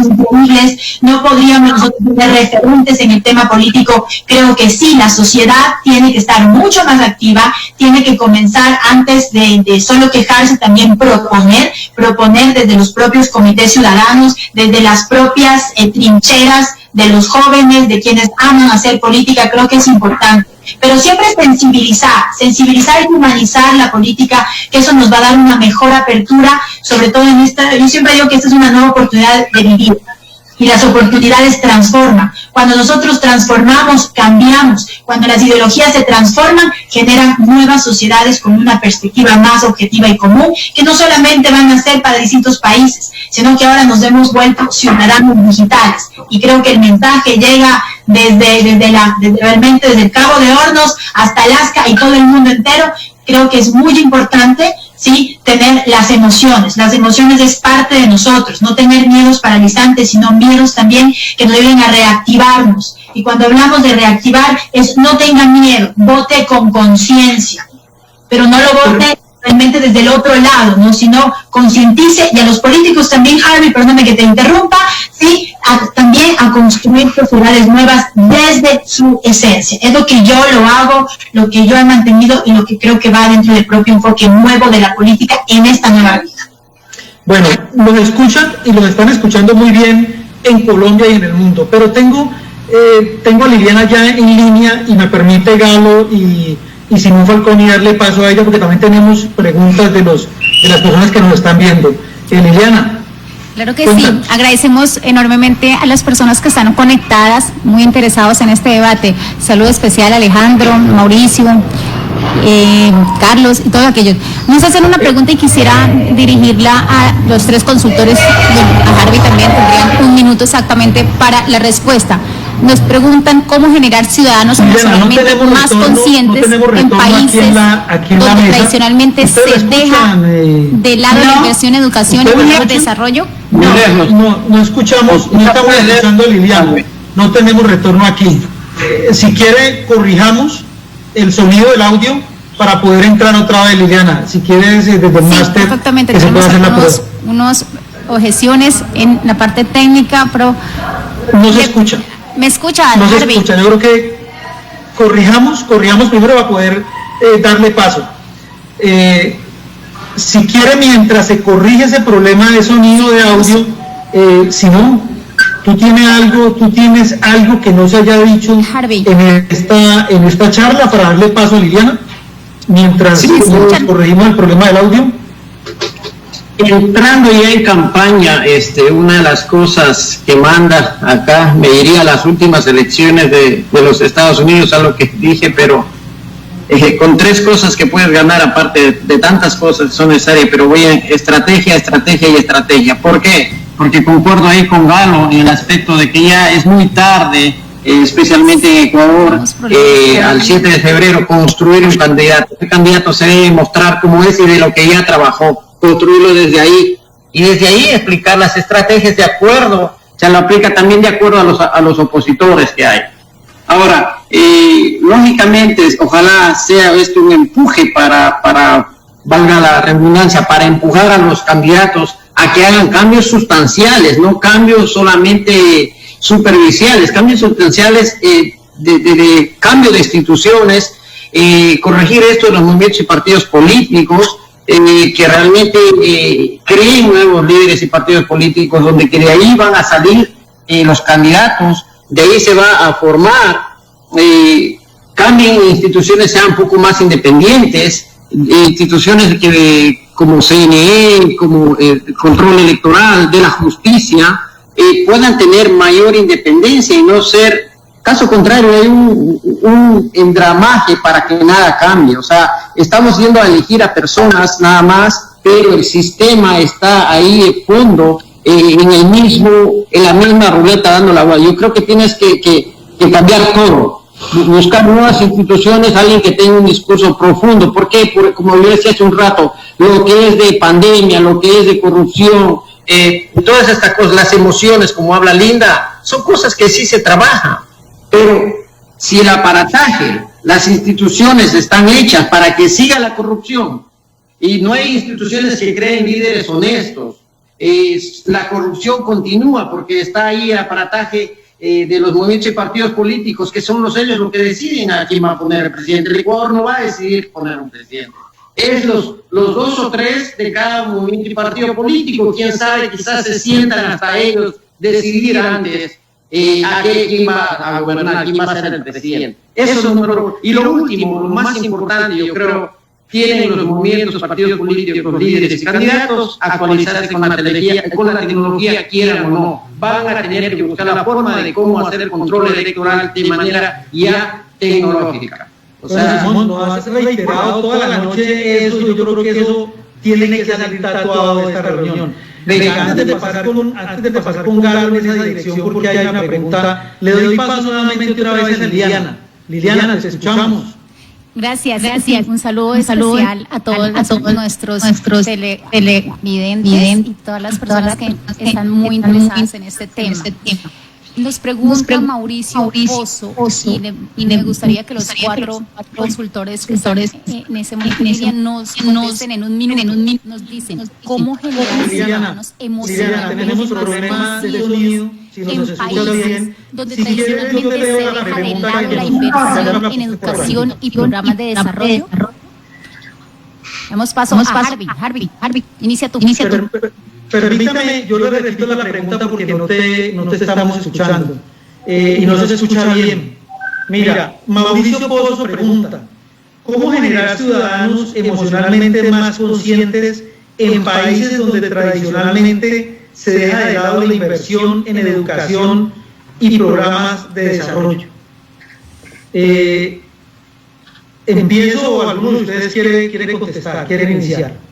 increíbles, no podríamos nosotros tener referentes en el tema político. Creo que sí, la sociedad tiene que estar mucho más activa, tiene que comenzar antes de solo quejarse, también proponer desde los propios comités ciudadanos, desde las propias trincheras de los jóvenes, de quienes aman hacer política. Creo que es importante. Pero siempre sensibilizar y humanizar la política, que eso nos va a dar una mejor apertura, sobre todo en yo siempre digo que esta es una nueva oportunidad de vivir, y las oportunidades transforman. Cuando nosotros transformamos, cambiamos. Cuando las ideologías se transforman, generan nuevas sociedades con una perspectiva más objetiva y común, que no solamente van a ser para distintos países, sino que ahora nos hemos vuelto ciudadanos digitales. Y creo que el mensaje llega realmente desde el Cabo de Hornos hasta Alaska y todo el mundo entero. Creo que es muy importante, ¿sí?, tener las emociones. Las emociones es parte de nosotros, no tener miedos paralizantes, sino miedos también que nos deben a reactivarnos. Y cuando hablamos de reactivar, es no tenga miedo, vote con conciencia, pero no lo vote realmente desde el otro lado, ¿no?, sino concientice, y a los políticos también, Harvey, perdóname que te interrumpa, ¿sí?, también a construir sociedades nuevas desde su esencia. Es lo que yo lo hago, lo que yo he mantenido, y lo que creo que va dentro del propio enfoque nuevo de la política en esta nueva vida. Bueno, los escuchan y los están escuchando muy bien en Colombia y en el mundo, pero tengo a Liliana ya en línea, y me permite, Galo y Simón Falcón, y darle paso a ella, porque también tenemos preguntas de las personas que nos están viendo. Liliana. Claro que sí, agradecemos enormemente a las personas que están conectadas, muy interesados en este debate. Saludo especial a Alejandro, Mauricio, Carlos y todos aquellos. Nos hacen una pregunta y quisiera dirigirla a los tres consultores, a Harvey también, tendrían 1 minuto exactamente para la respuesta. Nos preguntan cómo generar ciudadanos emocionalmente más conscientes en países donde tradicionalmente se deja de lado la inversión en educación y el desarrollo. No escuchamos, no estamos escuchando a Liliana, no tenemos retorno aquí. Si quiere, corrijamos el sonido del audio para poder entrar otra vez, Liliana. Si quieres, desde el máster, perfectamente, que se pueda hacer la prueba. Unos objeciones en la parte técnica, pero no se escucha. ¿Me escucha, No Harvey? se escucha. Yo creo que corrijamos primero para poder darle paso. Si quiere, mientras se corrige ese problema de sonido de audio, si no, tú tienes algo que no se haya dicho Harvey, en esta charla, para darle paso a Liliana, mientras corregimos el problema del audio. Entrando ya en campaña, una de las cosas que manda acá, me iría a las últimas elecciones de los Estados Unidos, a lo que dije, pero con 3 cosas que puedes ganar, aparte de tantas cosas que son necesarias, pero voy a estrategia, estrategia y estrategia. ¿Por qué? Porque concuerdo ahí con Galo en el aspecto de que ya es muy tarde, especialmente en Ecuador, al 7 de febrero, construir un candidato. El candidato se debe mostrar cómo es y de lo que ya trabajó, construirlo desde ahí, y desde ahí explicar las estrategias de acuerdo, se lo aplica también de acuerdo a los opositores que hay. Ahora, lógicamente, ojalá sea esto un empuje para, valga la redundancia, para empujar a los candidatos a que hagan cambios sustanciales, no cambios solamente superficiales, cambios sustanciales de cambio de instituciones, corregir esto de los movimientos y partidos políticos, que realmente creen nuevos líderes y partidos políticos, donde que de ahí van a salir los candidatos, de ahí se va a formar, cambien instituciones, sean un poco más independientes, instituciones que como CNE, como control electoral, de la justicia, puedan tener mayor independencia y no ser, caso contrario, hay un endramaje para que nada cambie. O sea, estamos yendo a elegir a personas nada más, pero el sistema está ahí de fondo, en la misma ruleta dando la vuelta. Yo creo que tienes que cambiar todo, buscar nuevas instituciones, alguien que tenga un discurso profundo. ¿Por qué? Porque, como yo decía hace un rato, lo que es de pandemia, lo que es de corrupción, todas estas cosas, las emociones, como habla Linda, son cosas que sí se trabajan, pero si el aparataje, las instituciones están hechas para que siga la corrupción, y no hay instituciones que creen líderes honestos, la corrupción continúa porque está ahí el aparataje de los movimientos y partidos políticos, que son ellos los que deciden a quién va a poner el presidente. El Ecuador no va a decidir poner un presidente. Es los 2 o 3 de cada movimiento y partido político. Quién sabe, quizás se sientan hasta ellos decidir antes quién va a gobernar, quién va a ser el presidente. Eso es y lo último, lo más importante, yo creo, tienen los movimientos, partidos políticos, líderes y candidatos actualizarse con la tecnología, quieran o no. Van a tener que buscar la forma de cómo hacer el control electoral de manera ya tecnológica. O sea, nos has reiterado toda la noche eso, yo creo que eso tiene que salir tatuado de esta reunión. Antes de pasar con Galo en esa dirección, porque hay una pregunta, le doy paso nuevamente otra vez a Liliana. Liliana, te escuchamos. Gracias. Un saludo especial a todos nuestros televidentes y todas las personas que están muy interesadas en este tema. Nos pregunta Mauricio Pozo, y me gustaría que los 4 consultores que están en ese momento nos contesten en un minuto. Nos dicen cómo generar ciudadanos emocionalmente tenemos problemas de sonido, si nos escuchas bien, donde tradicionalmente se deja de lado la inversión en educación y programas de desarrollo. Damos paso a Harvey, inicia tú. Permítame, yo le repito la pregunta porque no te estamos escuchando y no se escucha bien. Mira, Mauricio Pozo pregunta, ¿cómo generar ciudadanos emocionalmente más conscientes en países donde tradicionalmente se deja de lado la inversión en educación y programas de desarrollo? ¿Empiezo o alguno de ustedes quiere contestar, quieren iniciar?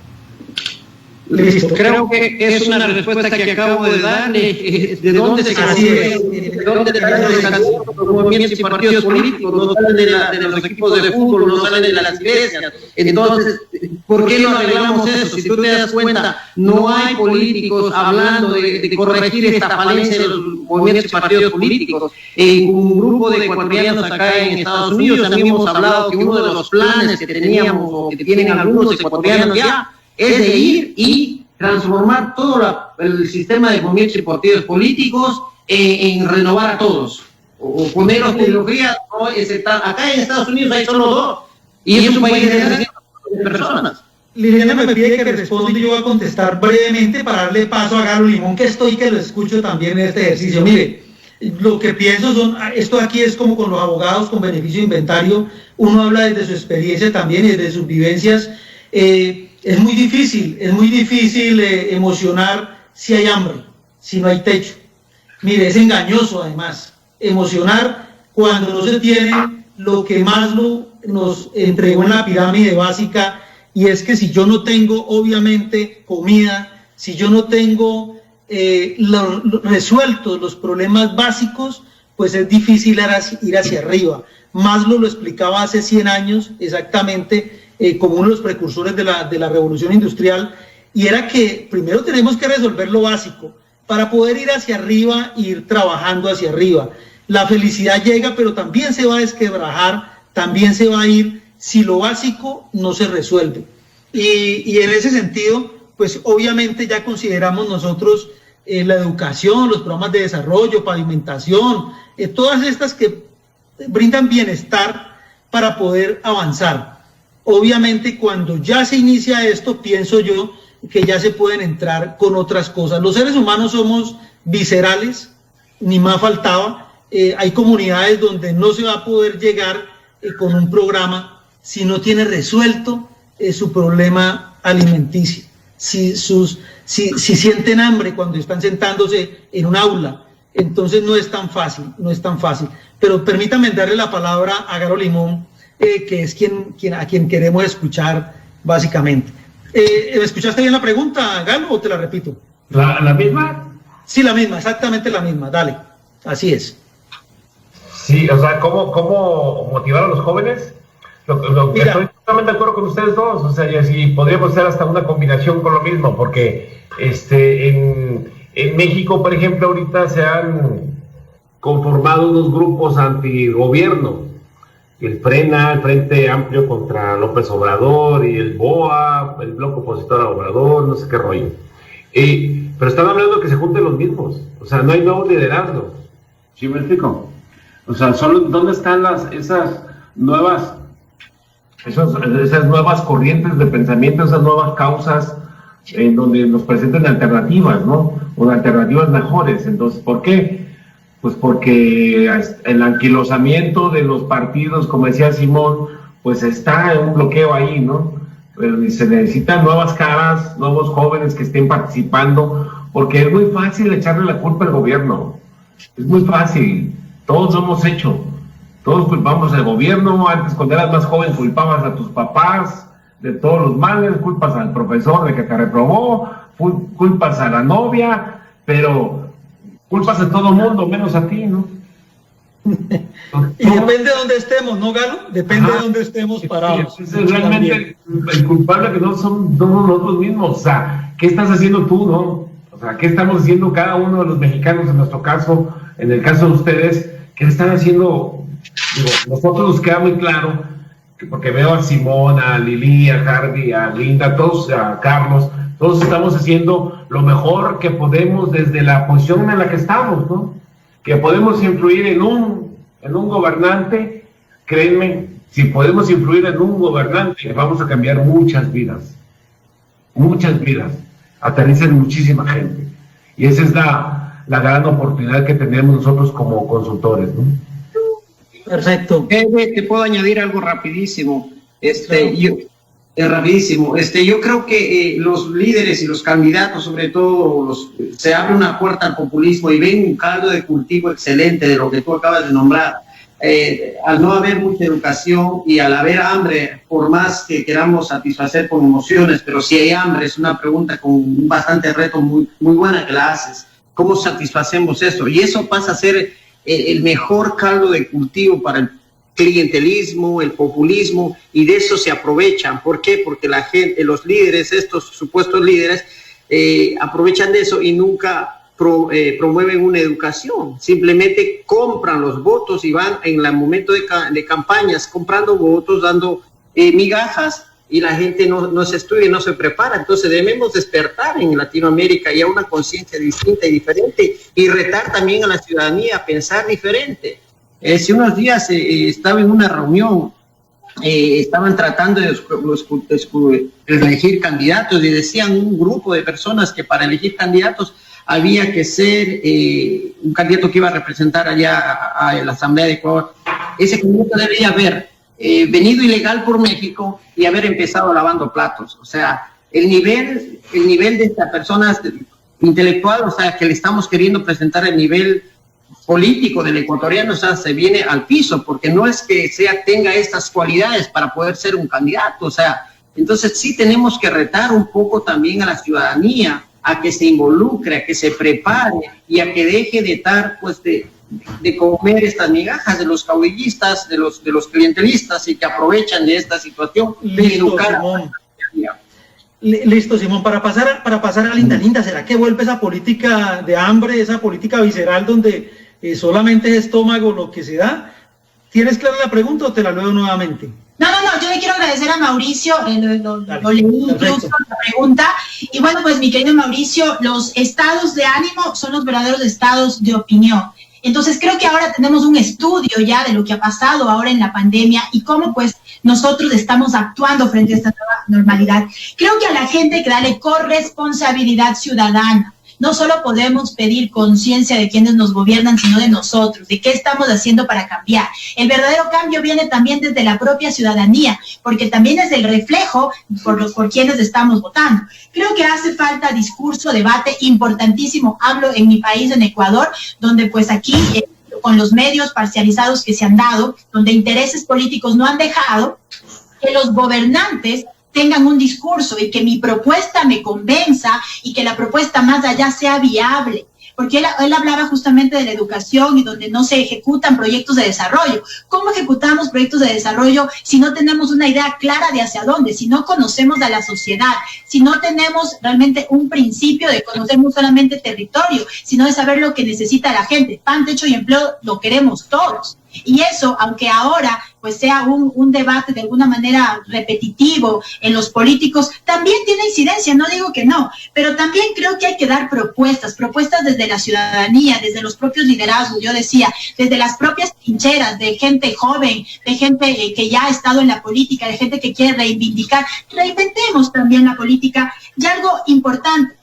Listo. Creo que es una respuesta que acabo de dar de dónde se construye, de dónde salen los movimientos y partidos políticos, no salen de los equipos de fútbol, no salen de las iglesias. Entonces, ¿por qué no arreglamos eso? Si tú te das cuenta, no hay políticos hablando de corregir esta falencia de los movimientos y partidos políticos. En un grupo de ecuatorianos acá en Estados Unidos también hemos hablado que uno de los planes que teníamos o que tienen algunos ecuatorianos ya es de ir y transformar todo el sistema de movimientos y partidos políticos en renovar a todos, o ponerlos tecnología. Acá en Estados Unidos hay solo 2, y es un país de 300 personas. Liliana me pide que responda y yo voy a contestar brevemente para darle paso a Galo Limón, que lo escucho también en este ejercicio. Mire, lo que pienso esto aquí es como con los abogados con beneficio de inventario, uno habla desde su experiencia también y desde sus vivencias. Es muy difícil emocionar si hay hambre, si no hay techo. Mire, es engañoso además emocionar cuando no se tiene lo que Maslow nos entregó en la pirámide básica, y es que si yo no tengo obviamente comida, si yo no tengo resueltos los problemas básicos, pues es difícil ir hacia arriba. Maslow lo explicaba hace 100 años exactamente, como uno de los precursores de la revolución industrial, y era que primero tenemos que resolver lo básico para poder ir hacia arriba e ir trabajando hacia arriba. La felicidad llega, pero también se va a desquebrajar, también se va a ir si lo básico no se resuelve. Y en ese sentido, pues obviamente ya consideramos nosotros la educación, los programas de desarrollo, pavimentación, todas estas que brindan bienestar para poder avanzar. Obviamente cuando ya se inicia esto, pienso yo que ya se pueden entrar con otras cosas. Los seres humanos somos viscerales, ni más faltaba. Hay comunidades donde no se va a poder llegar con un programa si no tiene resuelto su problema alimenticio. Si sienten hambre cuando están sentándose en un aula, entonces no es tan fácil. Pero permítanme darle la palabra a Galo Limón, que es a quien queremos escuchar básicamente. ¿Me escuchaste bien la pregunta, Galo, o te la repito? ¿La misma? Sí, la misma, exactamente la misma, dale, así es. Sí, o sea, ¿cómo motivar a los jóvenes? Lo que estoy totalmente de acuerdo con ustedes dos, o sea, y así podríamos hacer hasta una combinación con lo mismo, porque en México, por ejemplo, ahorita se han conformado unos grupos antigobierno, el FRENA, el Frente Amplio contra López Obrador, y el BOA, el Bloque Opositor a Obrador, no sé qué rollo. Pero están hablando que se junten los mismos, o sea, no hay nuevos liderazgos. ¿Sí me explico? O sea, ¿dónde están esas nuevas corrientes de pensamiento, esas nuevas causas en donde nos presenten alternativas, ¿no? O alternativas mejores? Entonces, ¿por qué? Pues porque el anquilosamiento de los partidos, como decía Simón, pues está en un bloqueo ahí, ¿no? Pero se necesitan nuevas caras, nuevos jóvenes que estén participando, porque es muy fácil echarle la culpa al gobierno. Es muy fácil, todos lo hemos hecho. Todos culpamos al gobierno. Antes, cuando eras más joven, culpabas a tus papás de todos los males, culpas al profesor de que te reprobó, culpas a la novia, pero culpas a todo mundo, menos a ti, ¿no? Y depende de dónde estemos, ¿no, Galo? Depende de dónde estemos parados. Sí, realmente el culpable que no somos nosotros mismos. O sea, ¿qué estás haciendo tú, no? O sea, ¿qué estamos haciendo cada uno de los mexicanos en nuestro caso, en el caso de ustedes? ¿Qué están haciendo? Digo, nosotros nos queda muy claro, porque veo a Simón, a Lili, a Hardy, a Linda, todos, a Carlos, todos estamos haciendo lo mejor que podemos desde la posición en la que estamos, ¿no? Que podemos influir en un gobernante. Créanme, si podemos influir en un gobernante, vamos a cambiar muchas vidas, aterrizan muchísima gente, y esa es la gran oportunidad que tenemos nosotros como consultores, ¿no? Perfecto. Te puedo añadir algo rapidísimo. Yo creo que los líderes y los candidatos, sobre todo, se abre una puerta al populismo y ven un caldo de cultivo excelente de lo que tú acabas de nombrar. Al no haber mucha educación y al haber hambre, por más que queramos satisfacer con emociones, pero si hay hambre, es una pregunta con un bastante reto muy buena que la haces. ¿Cómo satisfacemos eso? Y eso pasa a ser el mejor caldo de cultivo para el clientelismo, el populismo, y de eso se aprovechan. ¿Por qué? Porque la gente, los líderes, estos supuestos líderes, aprovechan de eso y nunca promueven una educación. Simplemente compran los votos y van en el momento de campañas comprando votos, dando migajas, y la gente no se estudia, no se prepara. Entonces debemos despertar en Latinoamérica ya una conciencia distinta y diferente, y retar también a la ciudadanía a pensar diferente. Hace unos días estaba en una reunión, estaban tratando de elegir candidatos, y decían un grupo de personas que para elegir candidatos había que ser un candidato que iba a representar allá a la Asamblea de Ecuador. Ese candidato debería haber venido ilegal por México y haber empezado lavando platos. O sea, el nivel de estas personas intelectual, o sea, que le estamos queriendo presentar el nivel político del ecuatoriano, o sea, se viene al piso, porque no es que tenga estas cualidades para poder ser un candidato, o sea, entonces sí tenemos que retar un poco también a la ciudadanía a que se involucre, a que se prepare y a que deje de estar, pues, de comer estas migajas de los caudillistas, de los clientelistas y que aprovechan de esta situación de educar a la ciudadanía. Listo, Simón, para pasar a Linda, ¿será que vuelve esa política de hambre, esa política visceral donde solamente es estómago lo que se da? ¿Tienes clara la pregunta o te la leo nuevamente? No, yo le quiero agradecer a Mauricio, lo leí incluso la pregunta, y bueno, pues mi querido Mauricio, los estados de ánimo son los verdaderos estados de opinión. Entonces creo que ahora tenemos un estudio ya de lo que ha pasado ahora en la pandemia y cómo pues nosotros estamos actuando frente a esta nueva normalidad. Creo que a la gente hay que darle corresponsabilidad ciudadana. No solo podemos pedir conciencia de quienes nos gobiernan, sino de nosotros, de qué estamos haciendo para cambiar. El verdadero cambio viene también desde la propia ciudadanía, porque también es el reflejo por quienes estamos votando. Creo que hace falta discurso, debate importantísimo. Hablo en mi país, en Ecuador, donde pues aquí, con los medios parcializados que se han dado, donde intereses políticos no han dejado que los gobernantes tengan un discurso y que mi propuesta me convenza y que la propuesta más allá sea viable. Porque él hablaba justamente de la educación y donde no se ejecutan proyectos de desarrollo. ¿Cómo ejecutamos proyectos de desarrollo si no tenemos una idea clara de hacia dónde, si no conocemos a la sociedad, si no tenemos realmente un principio de conocer no solamente territorio, sino de saber lo que necesita la gente? Pan, techo y empleo lo queremos todos. Y eso, aunque ahora pues sea un debate de alguna manera repetitivo en los políticos, también tiene incidencia, no digo que no, pero también creo que hay que dar propuestas desde la ciudadanía, desde los propios liderazgos, yo decía, desde las propias trincheras de gente joven, de gente que ya ha estado en la política, de gente que quiere reivindicar. Reinventemos también la política. Y algo importante,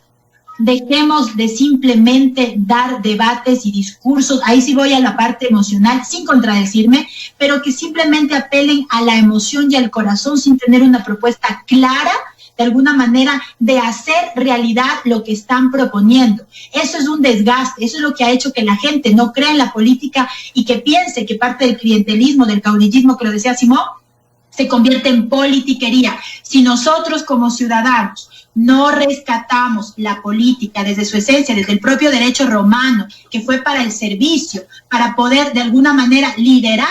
dejemos de simplemente dar debates y discursos, ahí sí voy a la parte emocional, sin contradecirme, pero que simplemente apelen a la emoción y al corazón sin tener una propuesta clara, de alguna manera, de hacer realidad lo que están proponiendo. Eso es un desgaste, eso es lo que ha hecho que la gente no crea en la política y que piense que parte del clientelismo, del caudillismo, que lo decía Simón, se convierte en politiquería. Si nosotros como ciudadanos no rescatamos la política desde su esencia, desde el propio derecho romano, que fue para el servicio, para poder de alguna manera liderar,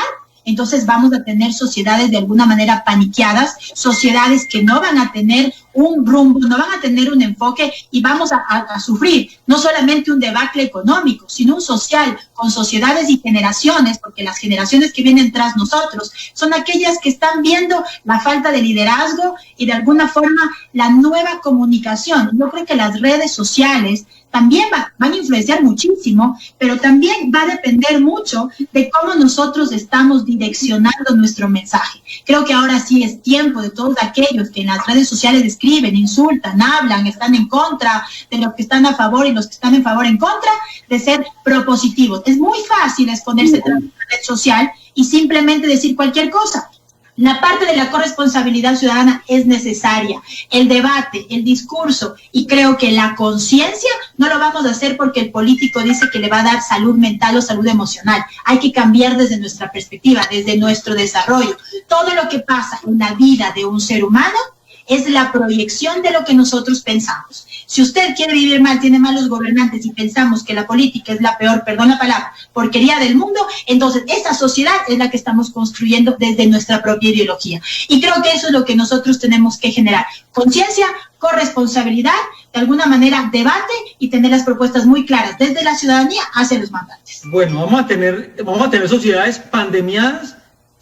entonces vamos a tener sociedades de alguna manera paniqueadas, sociedades que no van a tener un rumbo, no van a tener un enfoque y vamos a sufrir no solamente un debacle económico, sino un social, con sociedades y generaciones, porque las generaciones que vienen tras nosotros son aquellas que están viendo la falta de liderazgo y de alguna forma la nueva comunicación. Yo creo que las redes sociales también van a influenciar muchísimo, pero también va a depender mucho de cómo nosotros estamos direccionando nuestro mensaje. Creo que ahora sí es tiempo de todos aquellos que en las redes sociales escriben, insultan, hablan, están en contra de los que están a favor y los que están en favor en contra, de ser propositivos. Es muy fácil exponerse tras una red social y simplemente decir cualquier cosa. La parte de la corresponsabilidad ciudadana es necesaria. El debate, el discurso y creo que la conciencia no lo vamos a hacer porque el político dice que le va a dar salud mental o salud emocional. Hay que cambiar desde nuestra perspectiva, desde nuestro desarrollo. Todo lo que pasa en la vida de un ser humano es la proyección de lo que nosotros pensamos. Si usted quiere vivir mal, tiene malos gobernantes y pensamos que la política es la peor, perdón la palabra, porquería del mundo, entonces esa sociedad es la que estamos construyendo desde nuestra propia ideología. Y creo que eso es lo que nosotros tenemos que generar. Conciencia, corresponsabilidad, de alguna manera debate y tener las propuestas muy claras desde la ciudadanía hacia los mandantes. Bueno, vamos a tener sociedades pandemiadas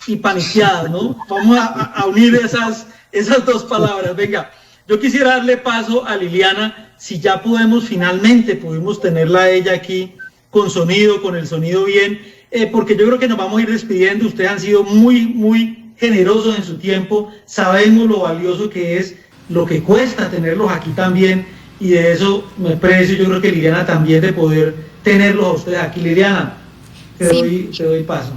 y paniqueadas, ¿no? Vamos a unir esas dos palabras. Venga, yo quisiera darle paso a Liliana, si ya finalmente pudimos tenerla a ella aquí con sonido, con el sonido bien, porque yo creo que nos vamos a ir despidiendo. Ustedes han sido muy, muy generosos en su tiempo, sabemos lo valioso que es, lo que cuesta tenerlos aquí también, y de eso me precio, yo creo que Liliana también, de poder tenerlos a ustedes aquí. Liliana, te doy paso.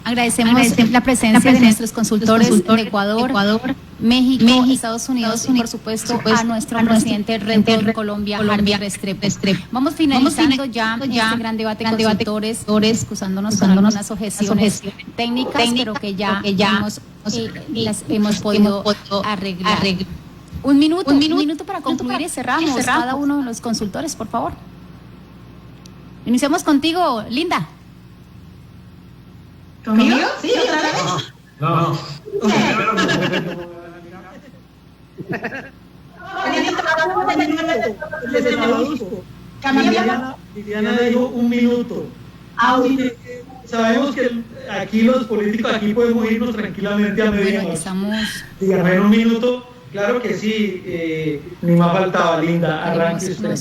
Agradecemos la presencia de nuestros consultores de Ecuador, México, Estados Unidos y por supuesto a nuestro presidente Red Bull Colombia, Harvey Restrepo. Vamos finalizando ya este gran debate con consultores, excusándonos con algunas objeciones técnicas, pero que ya las hemos podido arreglar. Un minuto para concluir y cerramos cada uno de los consultores, por favor. Iniciamos contigo, Linda. ¿Conmigo? Sí, otra vez. No. Liliana dijo un minuto. Sabemos que aquí los políticos podemos irnos tranquilamente a media hora. Dígame en un minuto. Claro que sí, ni más faltaba, Linda, arranque usted.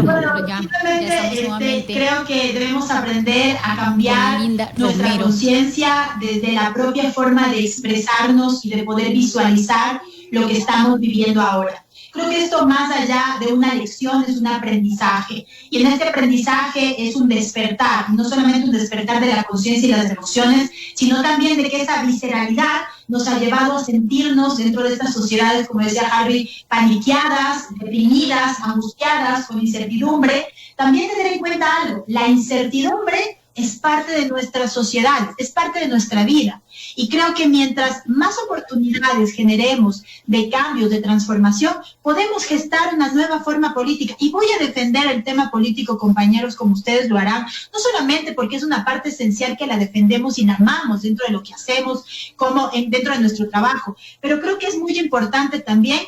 Bueno, simplemente creo que debemos aprender a cambiar nuestra conciencia desde la propia forma de expresarnos y de poder visualizar lo que estamos viviendo ahora. Creo que esto, más allá de una lección, es un aprendizaje. Y en este aprendizaje es un despertar, no solamente un despertar de la conciencia y las emociones, sino también de que esa visceralidad nos ha llevado a sentirnos dentro de estas sociedades, como decía Harvey, paniqueadas, deprimidas, angustiadas, con incertidumbre. También tener en cuenta algo: la incertidumbre es parte de nuestra sociedad, es parte de nuestra vida. Y creo que mientras más oportunidades generemos de cambios, de transformación, podemos gestar una nueva forma política. Y voy a defender el tema político, compañeros, como ustedes lo harán, no solamente porque es una parte esencial que la defendemos y la amamos dentro de lo que hacemos, como dentro de nuestro trabajo, pero creo que es muy importante también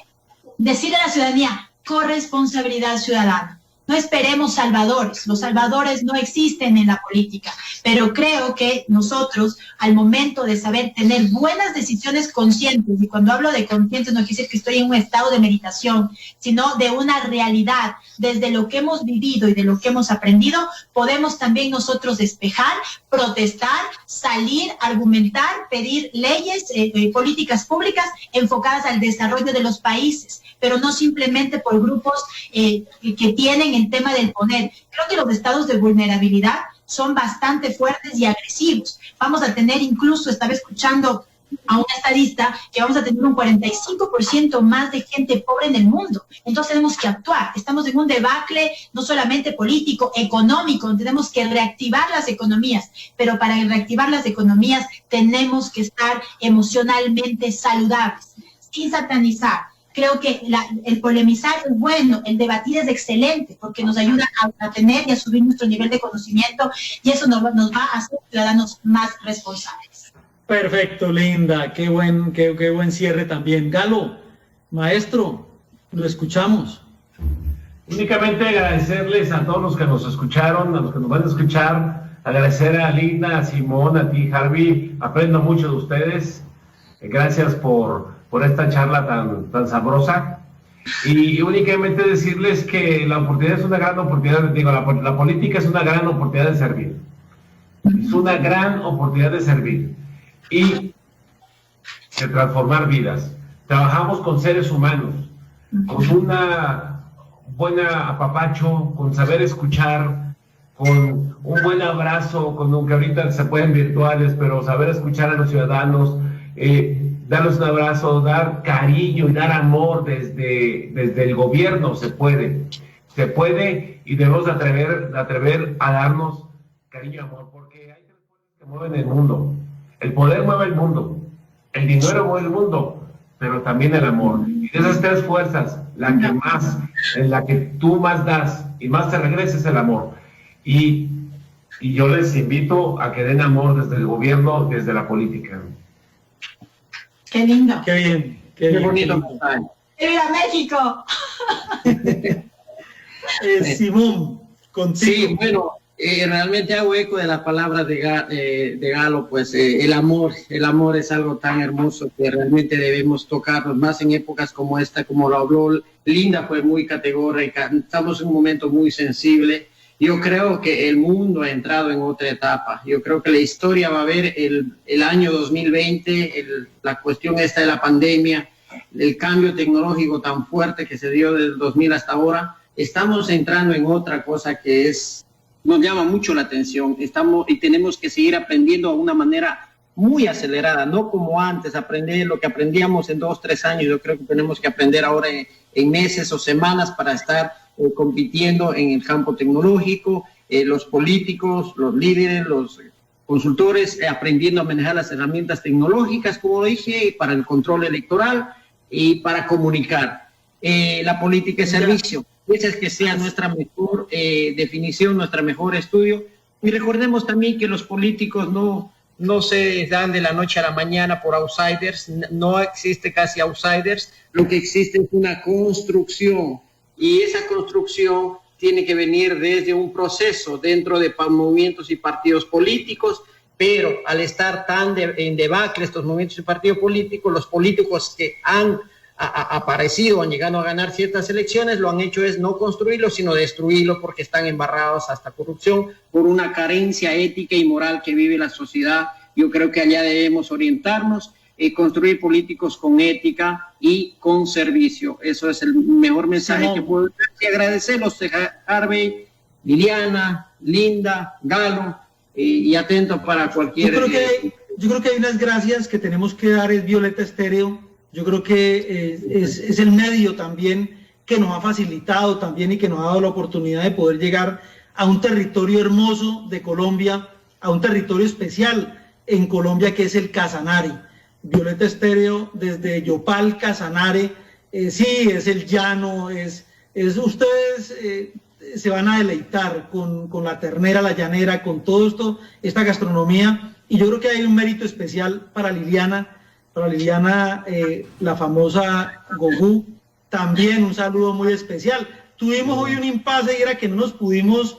decirle a la ciudadanía: corresponsabilidad ciudadana. No esperemos salvadores, los salvadores no existen en la política, pero creo que nosotros, al momento de saber tener buenas decisiones conscientes, y cuando hablo de conscientes no quiere decir que estoy en un estado de meditación, sino de una realidad, desde lo que hemos vivido y de lo que hemos aprendido, podemos también nosotros despejar, protestar, salir, argumentar, pedir leyes, políticas públicas enfocadas al desarrollo de los países, pero no simplemente por grupos que tienen el tema del poder. Creo que los estados de vulnerabilidad son bastante fuertes y agresivos. Vamos a tener, incluso estaba escuchando a un estadista, que vamos a tener un 45% más de gente pobre en el mundo. Entonces tenemos que actuar. Estamos en un debacle no solamente político, económico. Tenemos que reactivar las economías, pero para reactivar las economías tenemos que estar emocionalmente saludables, sin satanizar. Creo que el polemizar es bueno, el debatir es excelente, porque nos ayuda a tener y a subir nuestro nivel de conocimiento, y eso nos va a hacer ciudadanos más responsables. Perfecto, Linda, qué buen cierre también. Galo, maestro, lo escuchamos. Únicamente agradecerles a todos los que nos escucharon, a los que nos van a escuchar, agradecer a Linda, a Simón, a ti, Harvey, aprendo mucho de ustedes. Gracias por esta charla tan sabrosa, y únicamente decirles que la oportunidad es una gran oportunidad, la política es una gran oportunidad de servir, es una gran oportunidad de servir y de transformar vidas. Trabajamos con seres humanos, con una buena apapacho, con saber escuchar, con un buen abrazo, con un que ahorita se pueden virtuales, pero saber escuchar a los ciudadanos, darles un abrazo, dar cariño y dar amor desde el gobierno. Se puede y debemos atrever a darnos cariño y amor, porque hay tres fuerzas que mueven el mundo. El poder mueve el mundo, el dinero mueve el mundo, pero también el amor. Y de esas tres fuerzas, en la que tú más das y más te regresa es el amor. Y yo les invito a que den amor desde el gobierno, desde la política. Qué lindo. Qué bien. Qué bonito. ¡Que viva México! Simón, contigo. Sí, bueno, realmente hago eco de las palabras de Galo, pues el amor es algo tan hermoso que realmente debemos tocarnos, más en épocas como esta, como lo habló Linda, fue muy categórica. Estamos en un momento muy sensible. Yo creo que el mundo ha entrado en otra etapa. Yo creo que la historia va a ver el año 2020, la cuestión esta de la pandemia, el cambio tecnológico tan fuerte que se dio desde el 2000 hasta ahora. Estamos entrando en otra cosa que nos llama mucho la atención. Y tenemos que seguir aprendiendo a una manera muy acelerada, no como antes, aprender lo que aprendíamos en 2, 3 años. Yo creo que tenemos que aprender ahora en meses o semanas para estar compitiendo en el campo tecnológico, los políticos, los líderes, los consultores, aprendiendo a manejar las herramientas tecnológicas, como dije, para el control electoral y para comunicar. La política de servicio, esa es que sea nuestra mejor definición, nuestra mejor estudio. Y recordemos también que los políticos no se dan de la noche a la mañana por outsiders, no existe casi outsiders, lo que existe es una construcción, y esa construcción tiene que venir desde un proceso dentro de movimientos y partidos políticos, pero al estar tan en debacle estos movimientos y partidos políticos, los políticos que han aparecido, han llegado a ganar ciertas elecciones, lo han hecho es no construirlo, sino destruirlo, porque están embarrados hasta corrupción por una carencia ética y moral que vive la sociedad. Yo creo que allá debemos orientarnos, construir políticos con ética y con servicio. Eso es el mejor mensaje que puedo dar. Y agradecerlos, Harvey, Liliana, Linda, Galo, y atento para cualquier... Yo creo que hay unas gracias que tenemos que dar, es Violeta Estéreo. Yo creo que es el medio también que nos ha facilitado también y que nos ha dado la oportunidad de poder llegar a un territorio hermoso de Colombia, a un territorio especial en Colombia que es el Casanare. Violeta Estéreo desde Yopal, Casanare, sí, es el llano, ustedes se van a deleitar con la ternera, la llanera, con todo esto, esta gastronomía, y yo creo que hay un mérito especial para Liliana, la famosa Gogú, también un saludo muy especial. Tuvimos hoy un impasse y era que no nos pudimos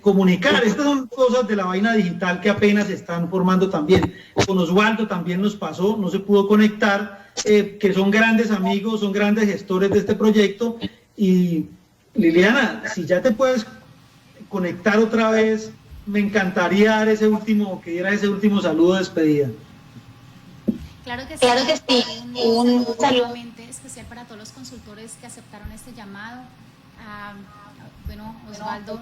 comunicar. Estas son cosas de la vaina digital que apenas se están formando también. Con Osvaldo también nos pasó, no se pudo conectar, que son grandes amigos, son grandes gestores de este proyecto. Y Liliana, si ya te puedes conectar otra vez, me encantaría dar que diera ese último saludo de despedida. Claro que sí. Un saludo especial para todos los consultores que aceptaron este llamado. Osvaldo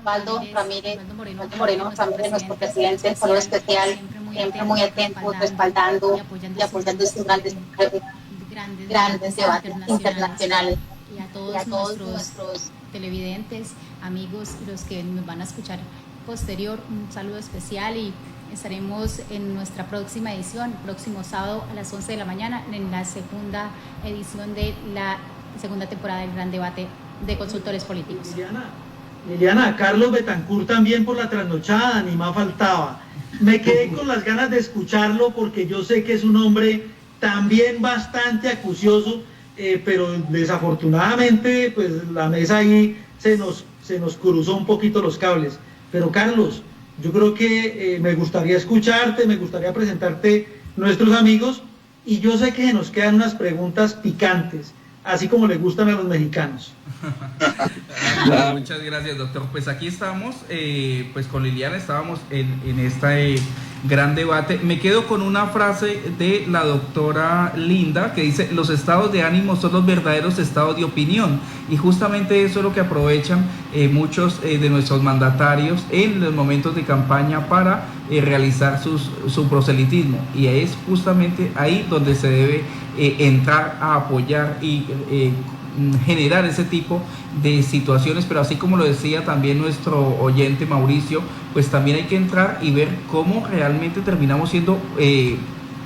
Ramírez Moreno, también nuestro presidente, saludo especial, siempre muy atento, respaldando y apoyando estos grandes debates internacionales. Y a todos nuestros televidentes, amigos, los que nos van a escuchar posterior, un saludo especial, y estaremos en nuestra próxima edición, próximo sábado a las 11 de la mañana, en la segunda edición de la segunda temporada del Gran Debate de Consultores Políticos. Liliana, Carlos Betancourt también por la trasnochada, ni más faltaba. Me quedé con las ganas de escucharlo porque yo sé que es un hombre también bastante acucioso, pero desafortunadamente pues la mesa ahí se nos cruzó un poquito los cables. Pero Carlos, yo creo que me gustaría escucharte, me gustaría presentarte nuestros amigos, y yo sé que nos quedan unas preguntas picantes, así como le gustan a los mexicanos. Muchas gracias, doctor. Pues aquí estamos, pues con Liliana estábamos en este gran debate. Me quedo con una frase de la doctora Linda que dice: los estados de ánimo son los verdaderos estados de opinión, y justamente eso es lo que aprovechan muchos de nuestros mandatarios en los momentos de campaña para realizar su proselitismo, y es justamente ahí donde se debe entrar a apoyar y generar ese tipo de situaciones. Pero así como lo decía también nuestro oyente Mauricio, pues también hay que entrar y ver cómo realmente terminamos siendo,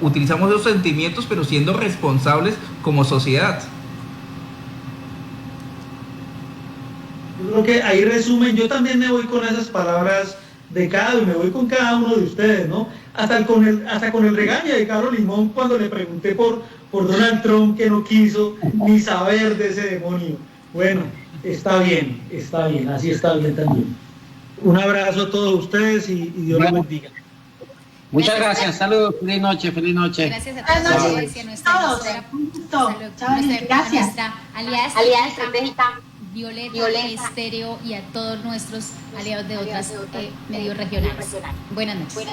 utilizamos esos sentimientos, pero siendo responsables como sociedad. Yo creo que ahí resumen, yo también me voy con esas palabras de me voy con cada uno de ustedes, ¿no? Hasta con el regaño de Carlos Limón cuando le pregunté por Donald Trump, que no quiso ni saber de ese demonio. Bueno, está bien, así está bien también. Un abrazo a todos ustedes y Dios los bendiga. Muchas gracias, saludos, feliz noche. Gracias a todos. Nuestra aliada estratégica Violeta Estéreo, y a todos nuestros aliados de otros medios regionales. Buenas noches.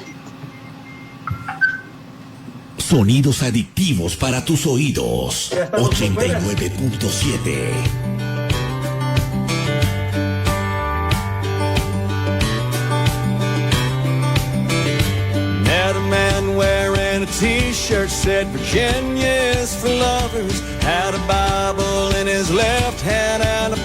Sonidos adictivos para tus oídos. 89.7. Met a man wearing T-shirt said Virginia is for lovers, had a Bible in his left hand and a